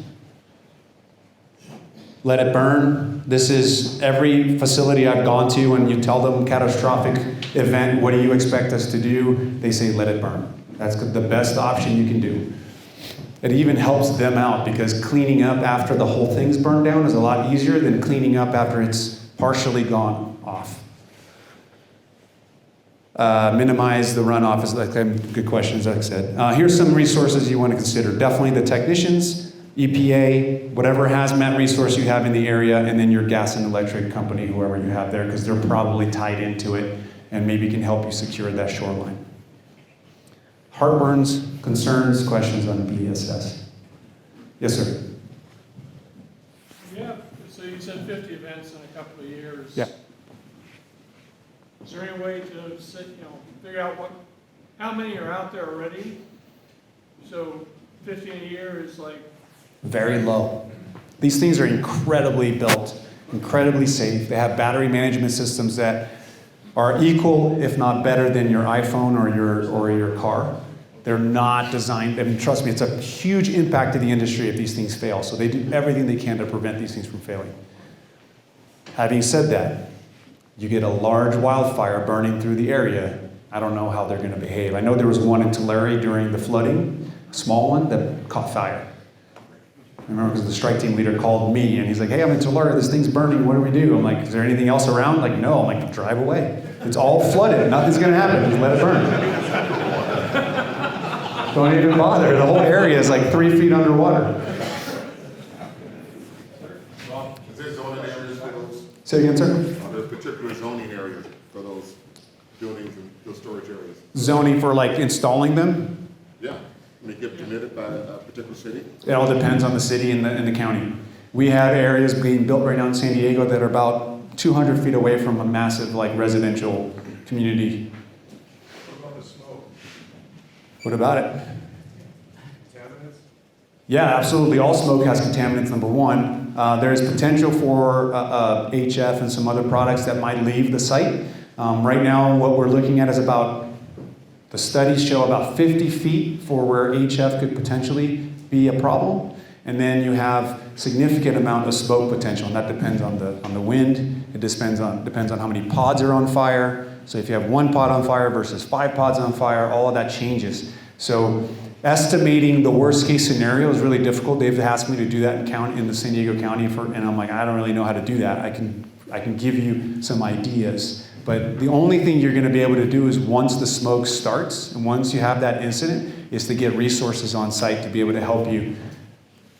Let it burn. This is every facility I've gone to, and you tell them catastrophic event, what do you expect us to do? They say, let it burn. That's the best option you can do. It even helps them out, because cleaning up after the whole thing's burned down is a lot easier than cleaning up after it's partially gone off. minimize the runoff is like good questions, like I said. Here's some resources you want to consider. Definitely the technicians, EPA, whatever hazmat resource you have in the area, and then your gas and electric company, whoever you have there, because they're probably tied into it and maybe can help you secure that shoreline. Heartburns, concerns, questions on BSS? Yes, sir. Yeah, so you said 50 events in a couple of years. Yeah. Is there any way to figure out how many are out there already? So 50 in a year is like. Very low. These things are incredibly built, incredibly safe. They have battery management systems that are equal, if not better, than your iPhone or your car. They're not designed, I mean, trust me, it's a huge impact to the industry if these things fail. So they do everything they can to prevent these things from failing. Having said that, you get a large wildfire burning through the area, I don't know how they're going to behave. I know there was one in Tulare during the flooding, a small one that caught fire. I remember because the strike team leader called me and he's like, hey, I'm in Tulare, this thing's burning, what do we do? I'm like, is there anything else around? Like, no. I'm like, drive away. It's all flooded, nothing's going to happen, just let it burn. Don't even bother, the whole area is like 3 feet underwater. Is there zoning areas for those? Say again, sir? Are there particular zoning areas for those buildings and those storage areas? Zoning for like installing them? Yeah, and they get permitted by a particular city? It all depends on the city and the county. We have areas being built right now in San Diego that are about 200 feet away from a massive like residential community. What about the smoke? What about it? Contaminants? Yeah, absolutely. All smoke has contaminants, number one. There's potential for HF and some other products that might leave the site. Right now, what we're looking at is the studies show about 50 feet for where HF could potentially be a problem. And then you have significant amount of smoke potential, and that depends on the wind. It depends on how many pods are on fire. So if you have 1 pod on fire versus 5 pods on fire, all of that changes. So estimating the worst case scenario is really difficult. They've asked me to do that in the San Diego County, and I'm like, I don't really know how to do that. I can give you some ideas. But the only thing you're going to be able to do is once the smoke starts, and once you have that incident, is to get resources on site to be able to help you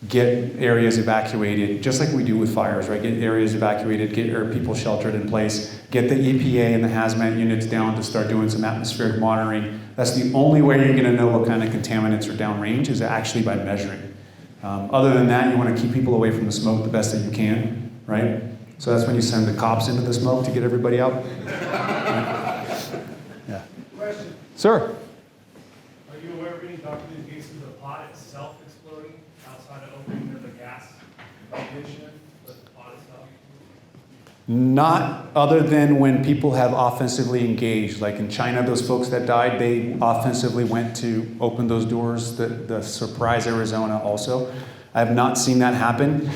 get areas evacuated, just like we do with fires, right? Get areas evacuated, get people sheltered in place, get the EPA and the hazmat units down to start doing some atmospheric monitoring. That's the only way you're going to know what kind of contaminants are downrange is actually by measuring. Other than that, you want to keep people away from the smoke the best that you can, right? So that's when you send the cops into the smoke to get everybody out. Yeah. Question, Sir? are you aware of any documented cases of the pod itself exploding outside of opening of the gas ignition, but the pod itself? Not other than when people have offensively engaged. Like in China, those folks that died, they offensively went to open those doors. The Surprise, Arizona also. I have not seen that happen.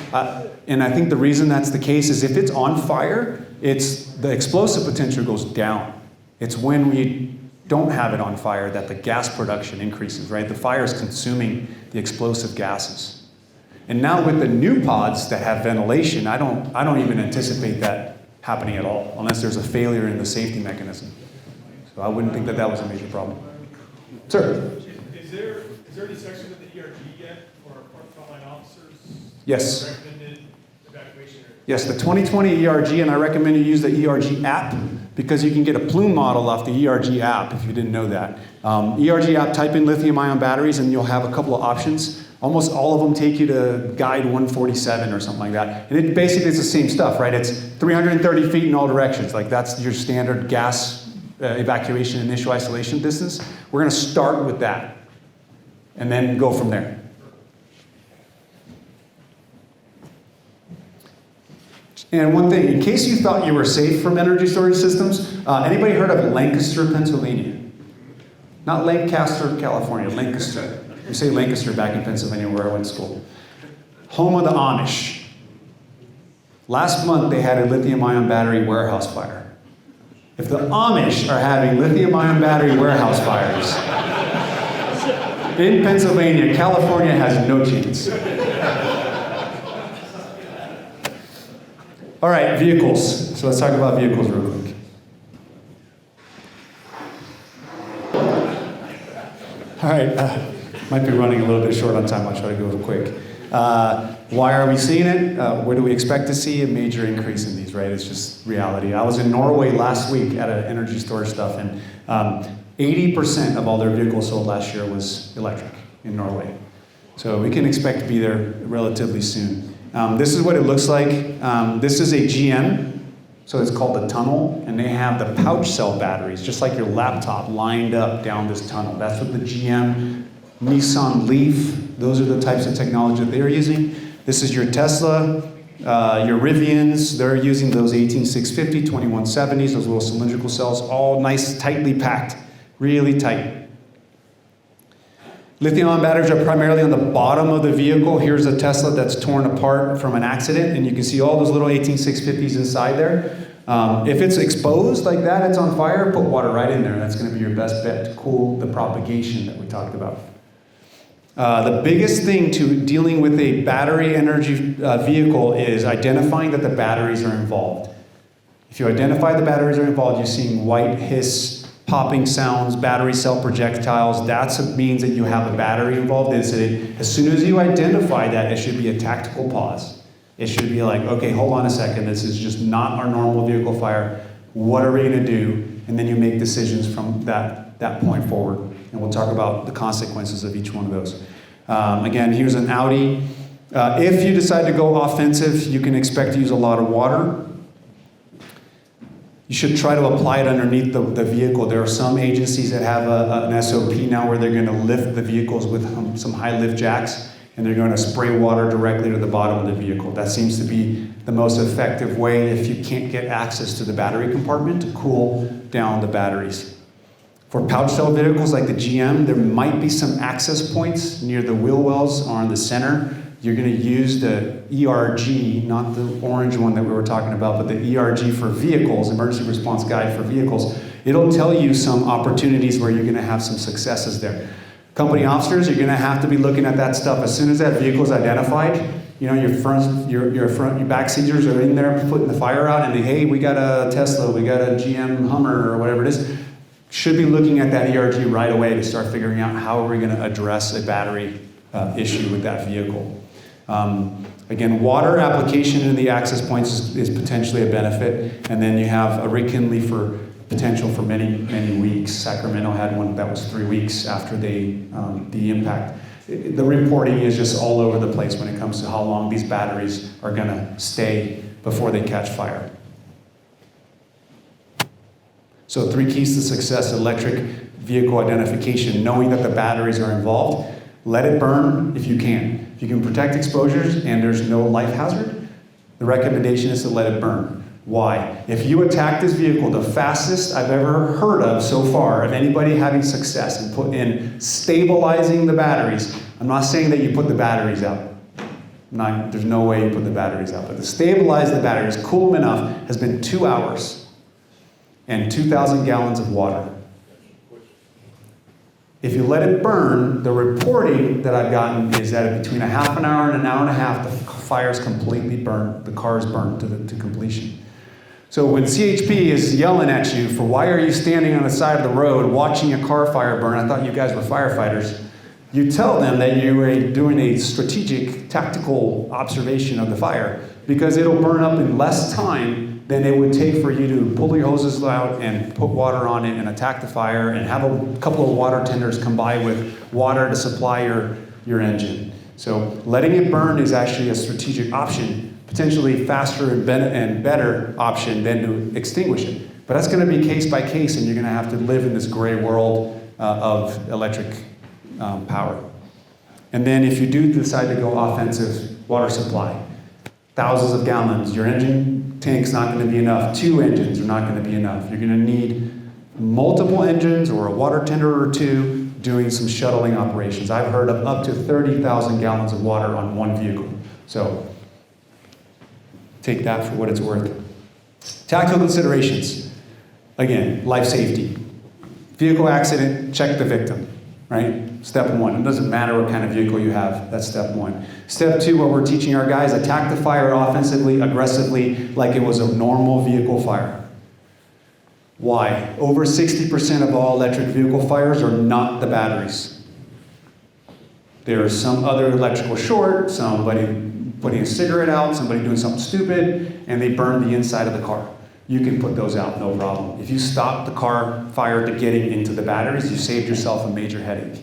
And I think the reason that's the case is if it's on fire, the explosive potential goes down. It's when we don't have it on fire that the gas production increases, right? The fire is consuming the explosive gases. And now with the new pods that have ventilation, I don't even anticipate that happening at all, unless there's a failure in the safety mechanism. So I wouldn't think that was a major problem. Sir? Is there any section of the ERG yet for frontline officers? Yes. Recommended evacuation or? Yes, the 2020 ERG, and I recommend you use the ERG app because you can get a plume model off the ERG app if you didn't know that. ERG app, type in lithium-ion batteries and you'll have a couple of options. Almost all of them take you to guide 147 or something like that. And it basically is the same stuff, right? It's 330 feet in all directions. Like that's your standard gas evacuation initial isolation distance. We're going to start with that and then go from there. And one thing, in case you thought you were safe from energy storage systems, anybody heard of Lancaster, Pennsylvania? Not Lancaster, California, Lancaster. We say Lancaster back in Pennsylvania where I went to school. Home of the Amish. Last month they had a lithium-ion battery warehouse fire. If the Amish are having lithium-ion battery warehouse fires in Pennsylvania, California has no chance. All right, vehicles. So let's talk about vehicles real quick. All right, might be running a little bit short on time. I'll try to go quick. Why are we seeing it? What do we expect to see? A major increase in these, right? It's just reality. I was in Norway last week at an energy storage stuff, and 80% of all their vehicles sold last year was electric in Norway. So we can expect to be there relatively soon. This is what it looks like. This is a GM, so it's called the tunnel, and they have the pouch cell batteries, just like your laptop, lined up down this tunnel. That's what the GM, Nissan Leaf, those are the types of technology that they're using. This is your Tesla, your Rivians, they're using those 18650, 2170s, those little cylindrical cells, all nice, tightly packed, really tight. Lithium-ion batteries are primarily on the bottom of the vehicle. Here's a Tesla that's torn apart from an accident, and you can see all those little 18650s inside there. If it's exposed like that, it's on fire, put water right in there. That's going to be your best bet to cool the propagation that we talked about. The biggest thing to dealing with a battery energy vehicle is identifying that the batteries are involved. If you identify the batteries are involved, you're seeing white hiss, popping sounds, battery cell projectiles. That means that you have a battery involved incident. As soon as you identify that, it should be a tactical pause. It should be like, okay, hold on a second. This is just not our normal vehicle fire. What are we going to do? And then you make decisions from that point forward. And we'll talk about the consequences of each one of those. Again, here's an Audi. If you decide to go offensive, you can expect to use a lot of water. You should try to apply it underneath the vehicle. There are some agencies that have an SOP now where they're going to lift the vehicles with some high lift jacks, and they're going to spray water directly to the bottom of the vehicle. That seems to be the most effective way if you can't get access to the battery compartment to cool down the batteries. For pouch cell vehicles like the GM, there might be some access points near the wheel wells or in the center. You're going to use the ERG, not the orange one that we were talking about, but the ERG for vehicles, Emergency Response Guide for vehicles. It'll tell you some opportunities where you're going to have some successes there. Company officers, you're going to have to be looking at that stuff. As soon as that vehicle is identified, you know, your back seaters are in there putting the fire out, and they, hey, we got a Tesla, we got a GM Hummer, or whatever it is. Should be looking at that ERG right away to start figuring out how are we going to address a battery issue with that vehicle. Again, water application in the access points is potentially a benefit, and then you have a rekindle for potential for many, many weeks. Sacramento had one that was 3 weeks after the impact. The reporting is just all over the place when it comes to how long these batteries are going to stay before they catch fire. So 3 keys to success: electric vehicle identification, knowing that the batteries are involved. Let it burn if you can. If you can protect exposures and there's no life hazard, the recommendation is to let it burn. Why? If you attack this vehicle, the fastest I've ever heard of so far of anybody having success in stabilizing the batteries, I'm not saying that you put the batteries out. There's no way you put the batteries out. But to stabilize the batteries, cool them enough, has been 2 hours and 2,000 gallons of water. If you let it burn, the reporting that I've gotten is that between a half an hour and an hour and a half, the fire's completely burned, the car is burned to completion. So when CHP is yelling at you for why are you standing on the side of the road watching a car fire burn, I thought you guys were firefighters, you tell them that you were doing a strategic, tactical observation of the fire, because it'll burn up in less time than it would take for you to pull your hoses out and put water on it and attack the fire and have a couple of water tenders come by with water to supply your engine. So letting it burn is actually a strategic option, potentially faster and better option than to extinguish it. But that's going to be case by case, and you're going to have to live in this gray world of electric power. And then if you do decide to go offensive, water supply. Thousands of gallons. Your engine tank's not going to be enough. 2 engines are not going to be enough. You're going to need multiple engines or a water tender or 2 doing some shuttling operations. I've heard of up to 30,000 gallons of water on one vehicle. So take that for what it's worth. Tactical considerations. Again, life safety. Vehicle accident, check the victim, right? Step 1. It doesn't matter what kind of vehicle you have. That's step 1. Step 2, what we're teaching our guys, attack the fire offensively, aggressively, like it was a normal vehicle fire. Why? Over 60% of all electric vehicle fires are not the batteries. There's some other electrical short, somebody putting a cigarette out, somebody doing something stupid, and they burn the inside of the car. You can put those out, no problem. If you stop the car fire to getting into the batteries, you saved yourself a major headache,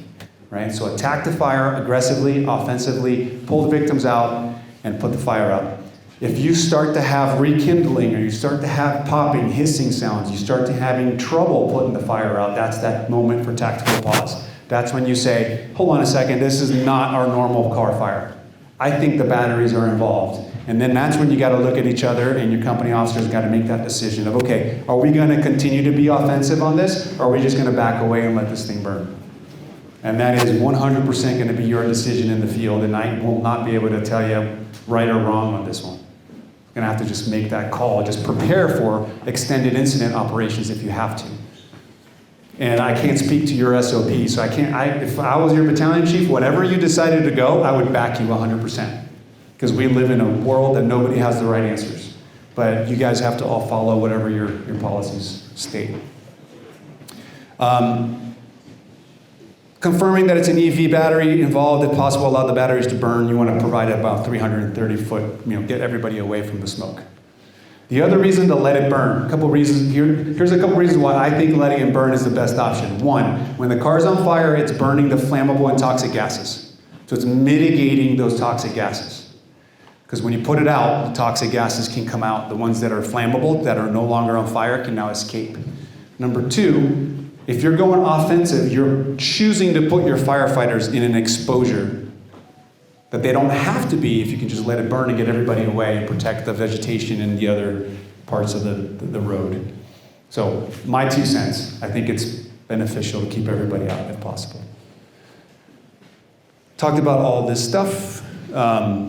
right? So attack the fire aggressively, offensively, pull the victims out, and put the fire out. If you start to have rekindling, or you start to have popping, hissing sounds, you start to having trouble putting the fire out, that's that moment for tactical pause. That's when you say, hold on a second, this is not our normal car fire. I think the batteries are involved. And then that's when you got to look at each other, and your company officers got to make that decision of, okay, are we going to continue to be offensive on this, or are we just going to back away and let this thing burn? And that is 100% going to be your decision in the field, and I will not be able to tell you right or wrong on this one. You're going to have to just make that call. Just prepare for extended incident operations if you have to. And I can't speak to your SOP, so if I was your battalion chief, whatever you decided to go, I would back you 100%. Because we live in a world that nobody has the right answers. But you guys have to all follow whatever your policies state. Confirming that it's an EV battery involved, if possible, allow the batteries to burn. You want to provide about 330 foot, get everybody away from the smoke. The other reason to let it burn, here's a couple reasons why I think letting it burn is the best option. One, when the car's on fire, it's burning the flammable and toxic gases. So it's mitigating those toxic gases. Because when you put it out, the toxic gases can come out. The ones that are flammable, that are no longer on fire, can now escape. Number two, if you're going offensive, you're choosing to put your firefighters in an exposure that they don't have to be if you can just let it burn and get everybody away and protect the vegetation and the other parts of the road. So my 2 cents, I think it's beneficial to keep everybody out if possible. Talked about all this stuff.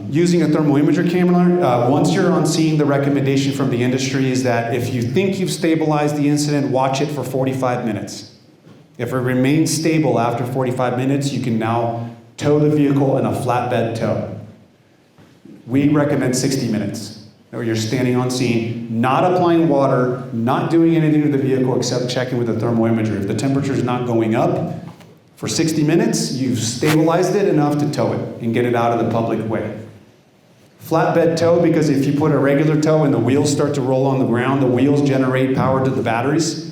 Using a thermal imager camera, once you're on scene, the recommendation from the industry is that if you think you've stabilized the incident, watch it for 45 minutes. If it remains stable after 45 minutes, you can now tow the vehicle in a flatbed tow. We recommend 60 minutes. Where you're standing on scene, not applying water, not doing anything to the vehicle except checking with the thermal imager. If the temperature's not going up, for 60 minutes, you've stabilized it enough to tow it and get it out of the public way. Flatbed tow, because if you put a regular tow and the wheels start to roll on the ground, the wheels generate power to the batteries,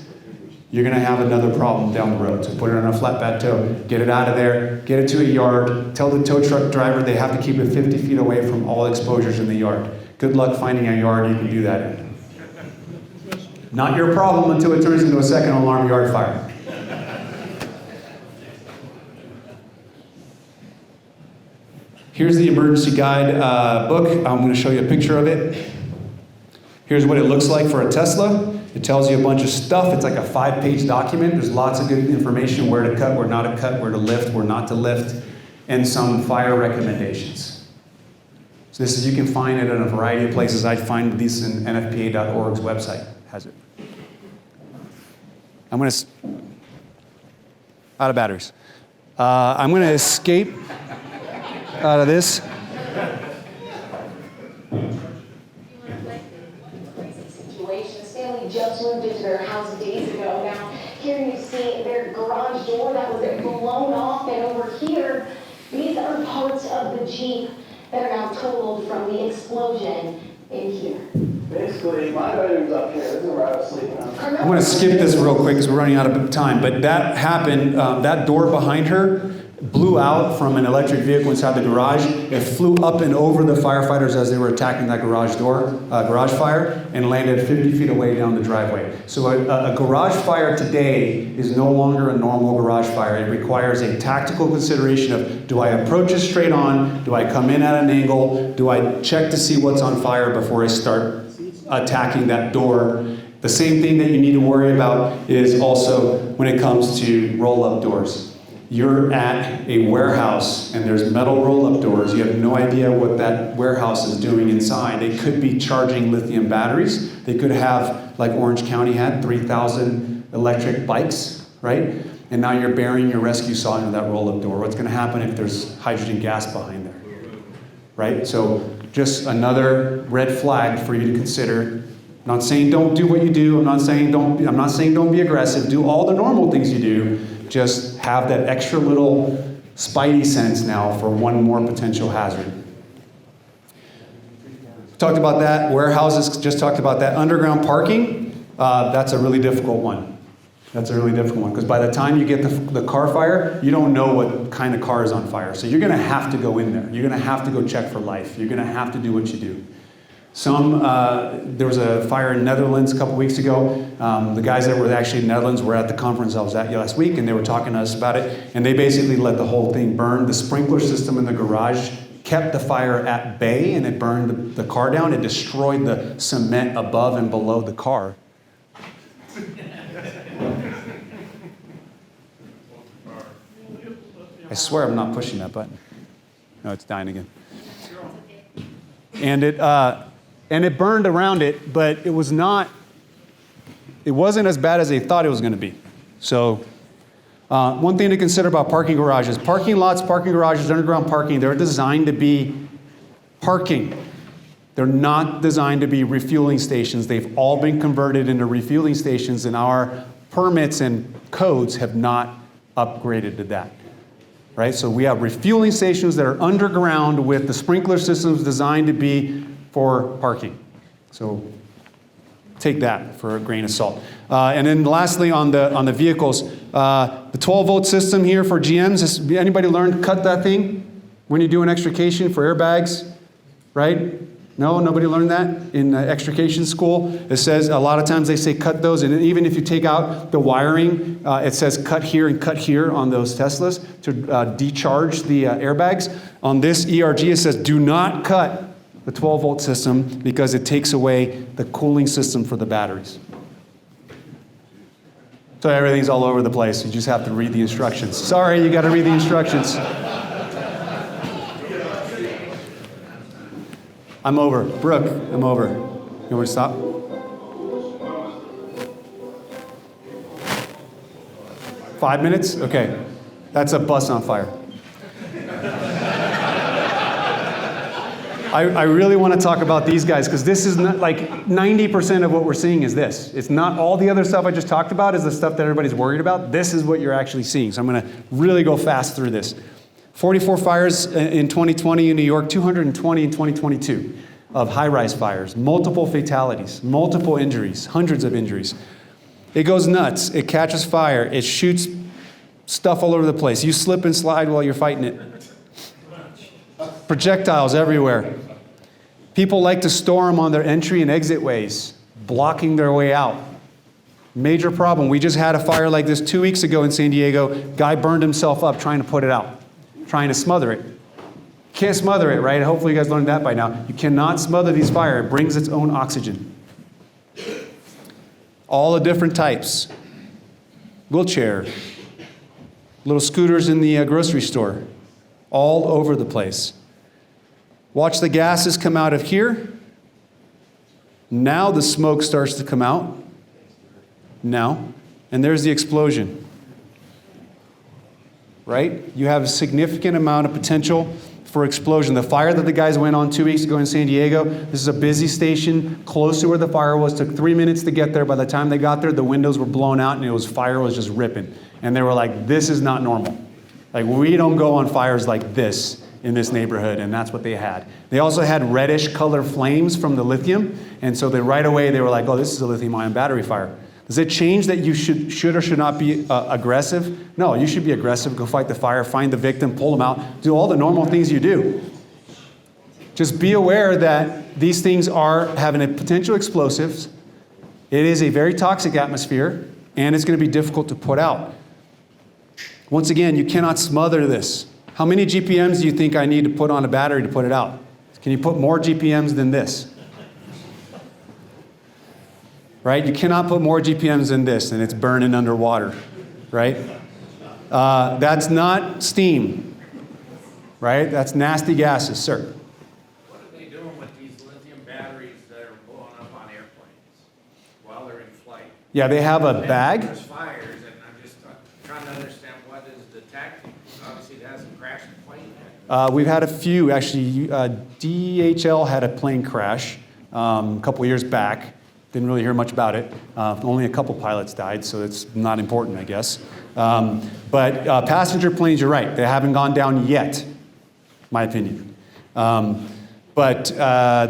you're going to have another problem down the road. So put it on a flatbed tow, get it out of there, get it to a yard, tell the tow truck driver they have to keep it 50 feet away from all exposures in the yard. Good luck finding a yard you can do that in. Not your problem until it turns into a second alarm yard fire. Here's the emergency guide book. I'm going to show you a picture of it. Here's what it looks like for a Tesla. It tells you a bunch of stuff. It's like a 5-page document. There's lots of good information, where to cut, where not to cut, where to lift, where not to lift, and some fire recommendations. So this is, you can find it in a variety of places. I find these in NFPA.org's website has it. I'm going to, out of batteries. I'm going to escape out of this. Just moved into their house days ago. Now, here you see their garage door that was blown off, and over here, these are parts of the Jeep that are now totaled from the explosion in here. Basically, my bedroom's up here. This is where I was sleeping. I'm going to skip this real quick because we're running out of time, but that happened, that door behind her blew out from an electric vehicle inside the garage. It flew up and over the firefighters as they were attacking that garage fire, and landed 50 feet away down the driveway. So a garage fire today is no longer a normal garage fire. It requires a tactical consideration of, do I approach it straight on? Do I come in at an angle? Do I check to see what's on fire before I start attacking that door? The same thing that you need to worry about is also when it comes to roll-up doors. You're at a warehouse and there's metal roll-up doors. You have no idea what that warehouse is doing inside. They could be charging lithium batteries. They could have, like Orange County had, 3,000 electric bikes, right? And now you're burying your rescue saw into that roll-up door. What's going to happen if there's hydrogen gas behind there, right? So just another red flag for you to consider. I'm not saying don't do what you do. I'm not saying don't be aggressive. Do all the normal things you do. Just have that extra little spidey sense now for one more potential hazard. Talked about that. Warehouses, just talked about that. Underground parking, that's a really difficult one. That's a really difficult one because by the time you get the car fire, you don't know what kind of car is on fire. So you're going to have to go in there. You're going to have to go check for life. You're going to have to do what you do. There was a fire in Netherlands a couple weeks ago. The guys that were actually in Netherlands were at the conference I was at last week, and they were talking to us about it. And they basically let the whole thing burn. The sprinkler system in the garage kept the fire at bay, and it burned the car down. It destroyed the cement above and below the car. I swear I'm not pushing that button. No, it's dying again. And it burned around it, but it wasn't as bad as they thought it was going to be. So one thing to consider about parking garages. Parking lots, parking garages, underground parking, they're designed to be parking. They're not designed to be refueling stations. They've all been converted into refueling stations, and our permits and codes have not upgraded to that. Right? So we have refueling stations that are underground with the sprinkler systems designed to be for parking. So take that for a grain of salt. And then lastly, on the vehicles, the 12-volt system here for GMs. Anybody learn to cut that thing when you do an extrication for airbags? Right? No, nobody learned that in extrication school. It says a lot of times they say cut those, and even if you take out the wiring, it says cut here and cut here on those Teslas to decharge the airbags. On this ERG, it says do not cut the 12-volt system because it takes away the cooling system for the batteries. So everything's all over the place. You just have to read the instructions. Sorry, you got to read the instructions. I'm over. Brooke, I'm over. You want me to stop? 5 minutes? Okay. That's a bus on fire. I really want to talk about these guys because this is not like 90% of what we're seeing is this. It's not all the other stuff I just talked about is the stuff that everybody's worried about. This is what you're actually seeing. So I'm going to really go fast through this. 44 fires in 2020 in New York, 220 in 2022 of high-rise fires, multiple fatalities, multiple injuries, hundreds of injuries. It goes nuts. It catches fire. It shoots stuff all over the place. You slip and slide while you're fighting it. Projectiles everywhere. People like to store them on their entry and exit ways, blocking their way out. Major problem. We just had a fire like this 2 weeks ago in San Diego. Guy burned himself up trying to put it out. Trying to smother it. Can't smother it, right? Hopefully you guys learned that by now. You cannot smother these fires. It brings its own oxygen. All the different types. Wheelchair. Little scooters in the grocery store. All over the place. Watch the gases come out of here. Now the smoke starts to come out. Now. And there's the explosion. Right? You have a significant amount of potential for explosion. The fire that the guys went on 2 weeks ago in San Diego, this is a busy station close to where the fire was. Took 3 minutes to get there. By the time they got there, the windows were blown out and fire was just ripping. And they were like, this is not normal. Like, we don't go on fires like this in this neighborhood, and that's what they had. They also had reddish color flames from the lithium, and so right away they were like, oh, this is a lithium-ion battery fire. Does it change that you should or should not be aggressive? No, you should be aggressive. Go fight the fire, find the victim, pull them out, do all the normal things you do. Just be aware that these things are having a potential explosives. It is a very toxic atmosphere, and it's going to be difficult to put out. Once again, you cannot smother this. How many GPMs do you think I need to put on a battery to put it out? Can you put more GPMs than this? Right? You cannot put more GPMs than this, and it's burning underwater. Right? That's not steam. Right? That's nasty gases, sir. What are they doing with these lithium batteries that are blowing up on airplanes while they're in flight? Yeah, they have a bag. There's fires, and I'm just trying to understand what is the tactic. Obviously, it hasn't crashed a plane yet. We've had a few. Actually, DHL had a plane crash a couple years back. Didn't really hear much about it. Only a couple pilots died, so it's not important, I guess. But passenger planes, you're right. They haven't gone down yet, my opinion. But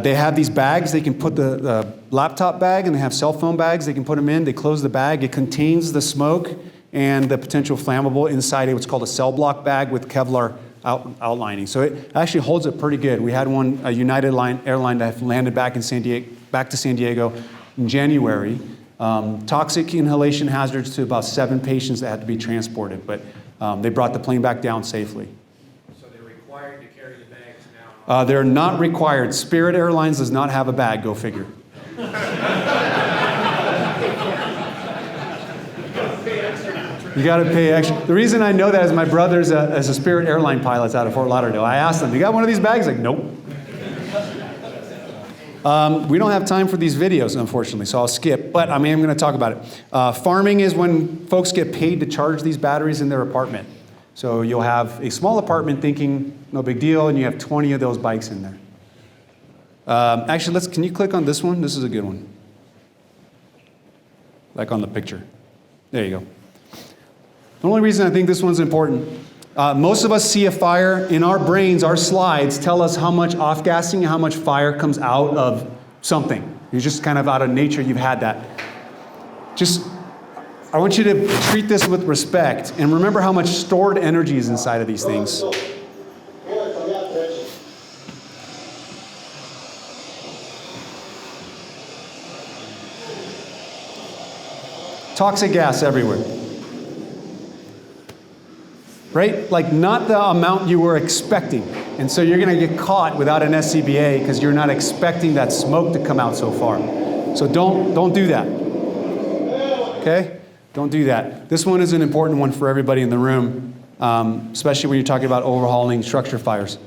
they have these bags. They can put the laptop bag, and they have cell phone bags. They can put them in. They close the bag. It contains the smoke and the potential flammable inside what's called a cell block bag with Kevlar outlining. So it actually holds it pretty good. We had a United airline that landed back to San Diego in January. Toxic inhalation hazards to about 7 patients that had to be transported, but they brought the plane back down safely. So they're required to carry the bags now? They're not required. Spirit Airlines does not have a bag, go figure. You got to pay extra. The reason I know that is my brother's as a Spirit airline pilot out of Fort Lauderdale. I asked him, you got one of these bags? Like, nope. We don't have time for these videos, unfortunately, so I'll skip. But I'm going to talk about it. Farming is when folks get paid to charge these batteries in their apartment. So you'll have a small apartment thinking, no big deal, and you have 20 of those bikes in there. Actually, can you click on this one? This is a good one. Like on the picture. There you go. The only reason I think this one's important, most of us see a fire in our brains, our slides tell us how much off-gassing and how much fire comes out of something. You're just kind of out of nature, you've had that. I want you to treat this with respect and remember how much stored energy is inside of these things. Toxic gas everywhere. Right? Like not the amount you were expecting. And so you're going to get caught without an SCBA because you're not expecting that smoke to come out so far. So don't do that. Okay? Don't do that. This one is an important one for everybody in the room, especially when you're talking about overhauling structure fires.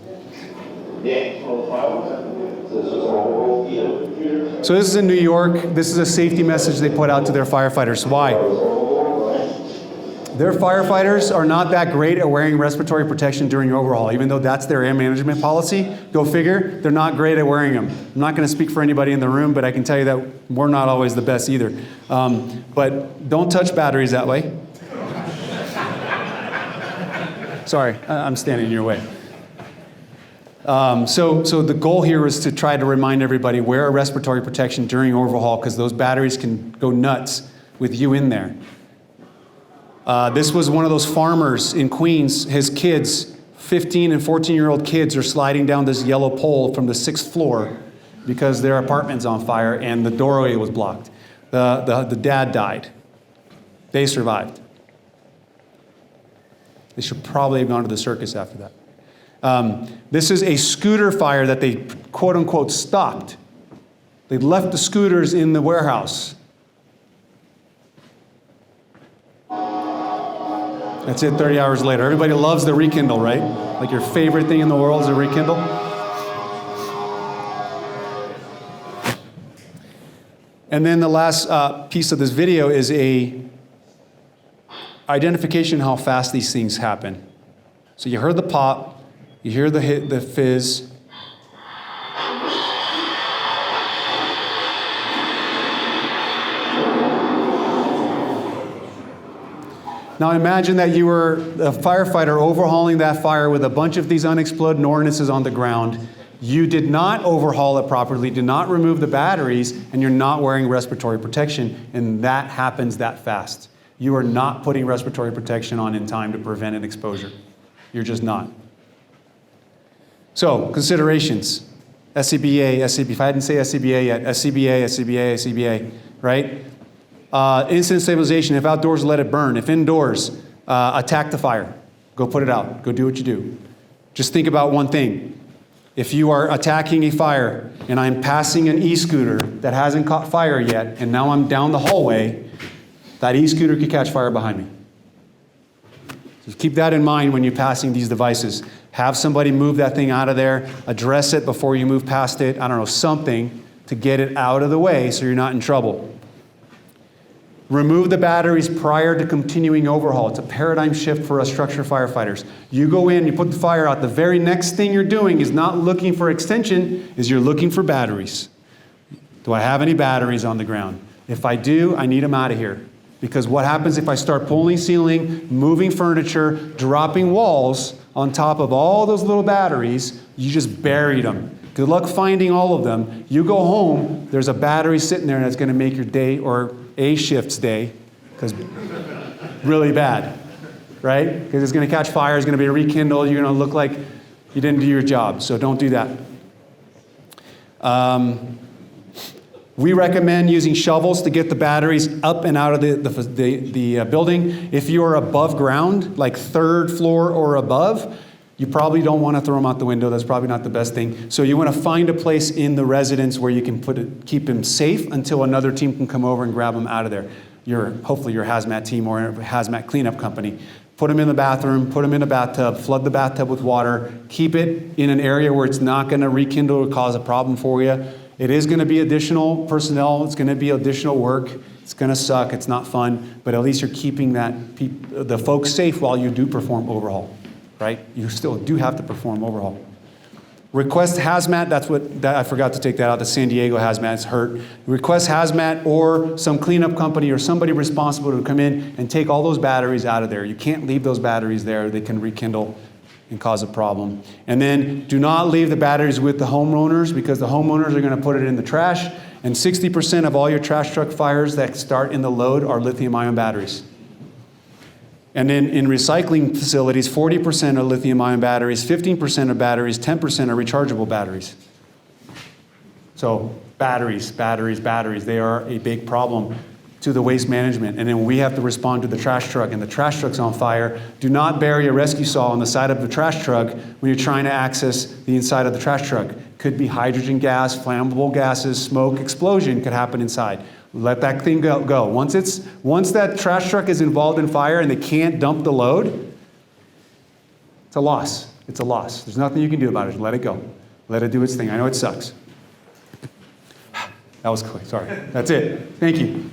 So this is in New York. This is a safety message they put out to their firefighters. Why? Their firefighters are not that great at wearing respiratory protection during overhaul, even though that's their air management policy. Go figure, they're not great at wearing them. I'm not going to speak for anybody in the room, but I can tell you that we're not always the best either. But don't touch batteries that way. Sorry, I'm standing in your way. So the goal here is to try to remind everybody, wear a respiratory protection during overhaul because those batteries can go nuts with you in there. This was one of those farmers in Queens. His kids, 15 and 14-year-old kids, are sliding down this yellow pole from the 6th floor because their apartment's on fire and the doorway was blocked. The dad died. They survived. They should probably have gone to the circus after that. This is a scooter fire that they quote-unquote stopped. They left the scooters in the warehouse. That's it, 30 hours later. Everybody loves the rekindle, right? Like your favorite thing in the world is a rekindle. And then the last piece of this video is a identification of how fast these things happen. So you heard the pop, you hear the hit, the fizz. Now imagine that you were a firefighter overhauling that fire with a bunch of these unexploded ordnances on the ground. You did not overhaul it properly, did not remove the batteries, and you're not wearing respiratory protection, and that happens that fast. You are not putting respiratory protection on in time to prevent an exposure. You're just not. So, considerations. SCBA, if I didn't say SCBA yet, SCBA, right? Incident stabilization, if outdoors, let it burn. If indoors, attack the fire. Go put it out. Go do what you do. Just think about one thing. If you are attacking a fire and I'm passing an e-scooter that hasn't caught fire yet, and now I'm down the hallway, that e-scooter could catch fire behind me. So keep that in mind when you're passing these devices. Have somebody move that thing out of there, address it before you move past it, I don't know, something to get it out of the way so you're not in trouble. Remove the batteries prior to continuing overhaul. It's a paradigm shift for us structure firefighters. You go in, you put the fire out. The very next thing you're doing is not looking for extension, is you're looking for batteries. Do I have any batteries on the ground? If I do, I need them out of here. Because what happens if I start pulling ceiling, moving furniture, dropping walls on top of all those little batteries, you just buried them. Good luck finding all of them. You go home, there's a battery sitting there that's going to make your day or a shift's day, because really bad, right? Because it's going to catch fire, it's going to be rekindled, you're going to look like you didn't do your job. So don't do that. We recommend using shovels to get the batteries up and out of the building. If you're above ground, like 3rd floor or above, you probably don't want to throw them out the window. That's probably not the best thing. So you want to find a place in the residence where you can keep them safe until another team can come over and grab them out of there. Hopefully your hazmat team or a hazmat cleanup company. Put them in the bathroom, put them in a bathtub, flood the bathtub with water, keep it in an area where it's not going to rekindle or cause a problem for you. It is going to be additional personnel. It's going to be additional work. It's going to suck. It's not fun. But at least you're keeping the folks safe while you do perform overhaul, right? You still do have to perform overhaul. Request hazmat. I forgot to take that out. The San Diego hazmat is hurt. Request hazmat or some cleanup company or somebody responsible to come in and take all those batteries out of there. You can't leave those batteries there. They can rekindle and cause a problem. And then do not leave the batteries with the homeowners, because the homeowners are going to put it in the trash. And 60% of all your trash truck fires that start in the load are lithium-ion batteries. And then in recycling facilities, 40% are lithium-ion batteries, 15% are batteries, 10% are rechargeable batteries. So batteries, they are a big problem to the waste management. And then we have to respond to the trash truck, and the trash truck's on fire. Do not bury a rescue saw on the side of the trash truck when you're trying to access the inside of the trash truck. Could be hydrogen gas, flammable gases, smoke, explosion could happen inside. Let that thing go. Once that trash truck is involved in fire and they can't dump the load, it's a loss. It's a loss. There's nothing you can do about it. Let it go. Let it do its thing. I know it sucks. That was quick. Sorry. That's it. Thank you.